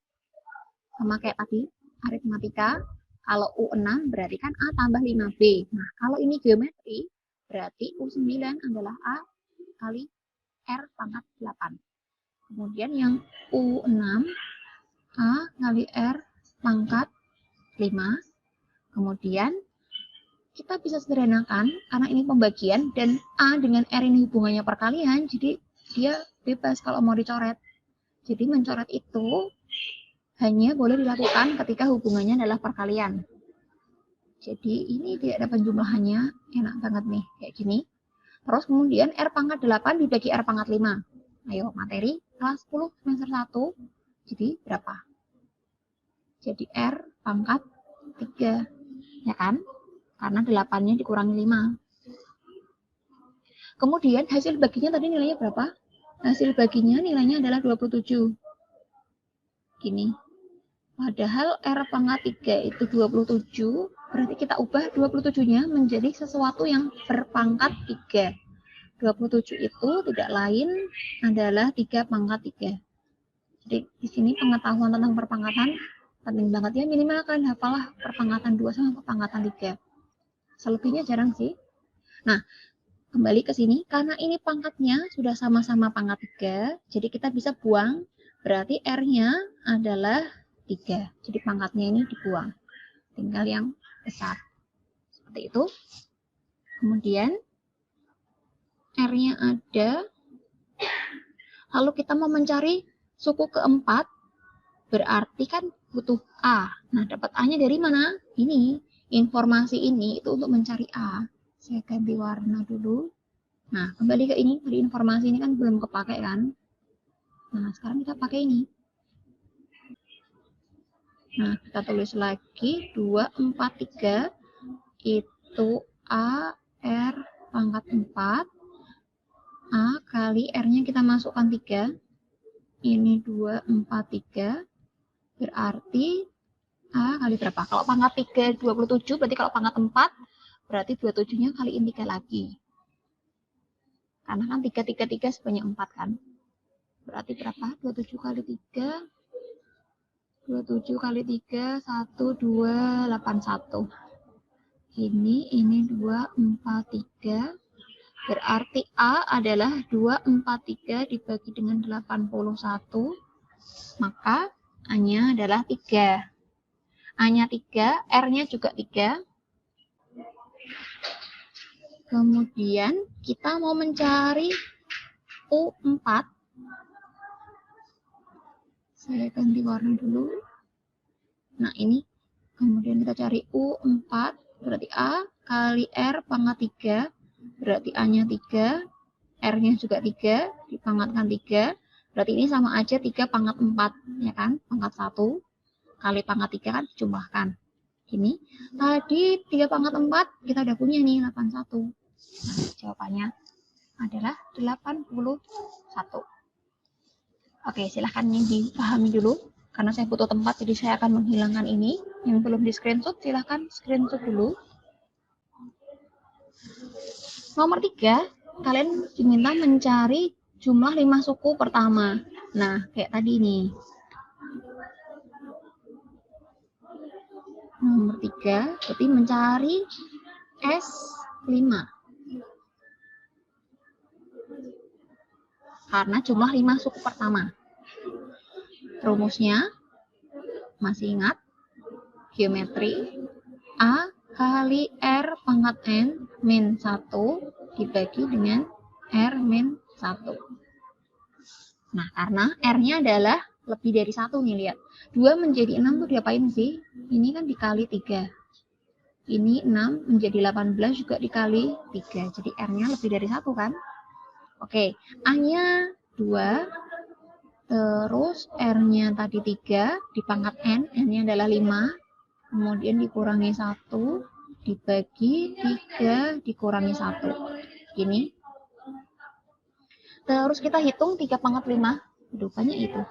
Sama kayak tadi, aritmatika. Kalau U6 berarti kan A tambah 5B. Nah, kalau ini geometri, berarti U9 adalah A kali R pangkat 8. Kemudian yang U6, A kali R pangkat 5. Kemudian kita bisa sederhanakan, karena ini pembagian, dan A dengan R ini hubungannya perkalian, jadi dia bebas kalau mau dicoret. Jadi mencoret itu hanya boleh dilakukan ketika hubungannya adalah perkalian. Jadi ini tidak ada penjumlahannya, enak banget nih, kayak gini. Terus kemudian R pangkat 8 dibagi R pangkat 5. Ayo, materi kelas 10 semester 1. Jadi berapa? Jadi R pangkat 3. Ya kan? Karena 8-nya dikurangi 5. Kemudian hasil baginya tadi nilainya berapa? Hasil baginya nilainya adalah 27. Gini. Padahal R pangkat 3 itu 27. Berarti kita ubah 27-nya menjadi sesuatu yang berpangkat 3. 27 itu tidak lain adalah 3 pangkat 3. Jadi di sini pengetahuan tentang perpangkatan penting banget ya, minimal kalian hafalah perpangkatan 2 sama perpangkatan 3. Selebihnya jarang sih. Nah, kembali ke sini karena ini pangkatnya sudah sama-sama pangkat 3, jadi kita bisa buang, berarti R-nya adalah 3. Jadi pangkatnya ini dibuang. Tinggal yang besar. Seperti itu. Kemudian R-nya ada. Lalu kita mau mencari suku keempat, berarti kan butuh A. Nah, dapat A-nya dari mana? Ini, informasi ini itu untuk mencari A. Saya ganti warna dulu. Nah, kembali ke ini. Tadi informasi ini kan belum kepake kan? Nah, sekarang kita pakai ini. Nah, kita tulis lagi 2, 4, 3. Itu A, R pangkat 4. A kali R-nya kita masukkan 3. Ini 2, 4, 3. Berarti A kali berapa? Kalau pangkat 3, 27. Berarti kalau pangkat 4, berarti 27-nya kaliin 3 lagi. Karena kan 3, 3, 3 sebanyak 4 kan. Berarti berapa? 27 kali 3. 27 kali 3, 1, 2, 8, 1. Ini 2, 4, 3. Berarti A adalah 2, 4, 3 dibagi dengan 81. Maka A-nya adalah 3. A-nya 3, R-nya juga 3. Kemudian kita mau mencari U4. Saya ganti warna dulu. Nah, ini. Kemudian kita cari U4. Berarti A kali R pangkat 3. Berarti A-nya 3. R-nya juga 3. Dipangkatkan 3. Berarti ini sama aja 3 pangkat 4. Ya kan? Pangkat 1. Kali pangkat 3 kan dijumlahkan. Ini. Tadi 3 pangkat 4. Kita udah punya nih 81. Nah, jawabannya adalah 81. Oke, silahkan ini dipahami dulu. Karena saya butuh tempat, jadi saya akan menghilangkan ini. Yang belum di screenshot, silahkan screenshot dulu. Nomor 3, kalian diminta mencari jumlah 5 suku pertama. Nah, kayak tadi nih. Nomor 3, berarti mencari S5. Karena jumlah 5 suku pertama. Rumusnya, masih ingat? Geometri A kali R pangkat N min 1 dibagi dengan R min 1. Nah, karena R-nya adalah lebih dari 1 nih, lihat. 2 menjadi 6 tuh diapain sih? Ini kan dikali 3. Ini 6 menjadi 18 juga dikali 3. Jadi R-nya lebih dari 1 kan? Oke, A-nya 2. Terus R-nya tadi 3 di pangkat N, N-nya adalah 5, kemudian dikurangi 1, dibagi 3, dikurangi 1. Gini. Terus kita hitung 3 pangkat 5, dudukannya itu.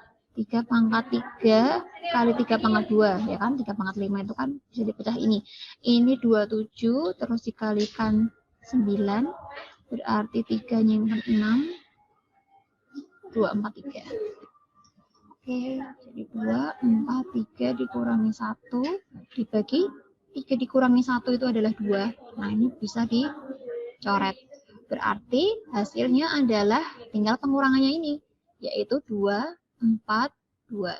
3 pangkat 3 kali 3 pangkat 2, ya kan? 3 pangkat 5 itu kan bisa dipecah ini. Ini 27, terus dikalikan 9, berarti 3-nya 6, 2, 4, 3. Oke, jadi 2, 4, 3 dikurangi 1, dibagi 3 dikurangi 1 itu adalah 2. Nah, ini bisa dicoret. Berarti hasilnya adalah tinggal pengurangannya ini, yaitu 2, 4, 2.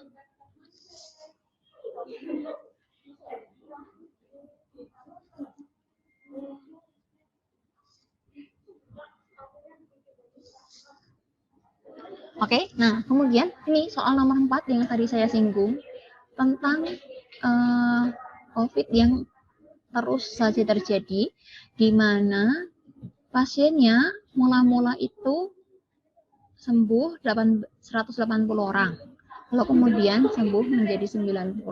Oke, nah kemudian ini soal nomor 4 yang tadi saya singgung tentang COVID yang terus saja terjadi, di mana pasiennya mula-mula itu sembuh 180 orang, lalu kemudian sembuh menjadi 90,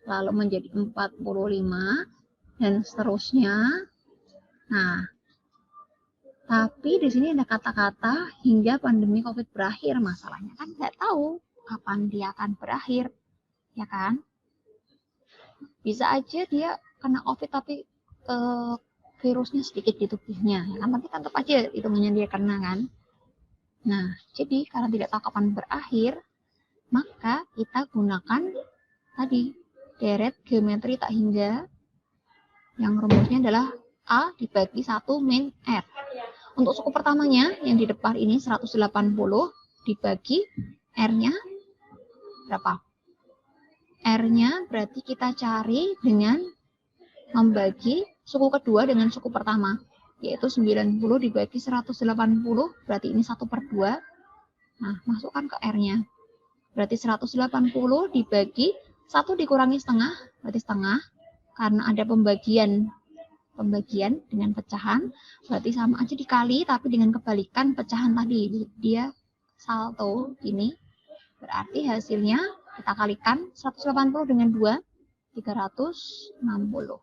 lalu menjadi 45, dan seterusnya. Nah, tapi di sini ada kata-kata hingga pandemi COVID berakhir. Masalahnya kan nggak tahu kapan dia akan berakhir, ya kan? Bisa aja dia kena COVID tapi virusnya sedikit di tubuhnya, ya kan? Tapi tetap aja hitungannya dia kena kan. Nah, jadi karena tidak tahu kapan berakhir, maka kita gunakan tadi deret geometri tak hingga, yang rumusnya adalah A dibagi 1 min R. Untuk suku pertamanya yang di depan ini 180 dibagi R-nya berapa? R-nya berarti kita cari dengan membagi suku kedua dengan suku pertama, yaitu 90 dibagi 180, berarti ini 1/2. Nah, masukkan ke R-nya. Berarti 180 dibagi 1 dikurangi setengah, berarti setengah. Karena ada pembagian dengan pecahan, berarti sama aja dikali, tapi dengan kebalikan pecahan tadi, dia salto ini. Berarti hasilnya kita kalikan 180 dengan 2, 360.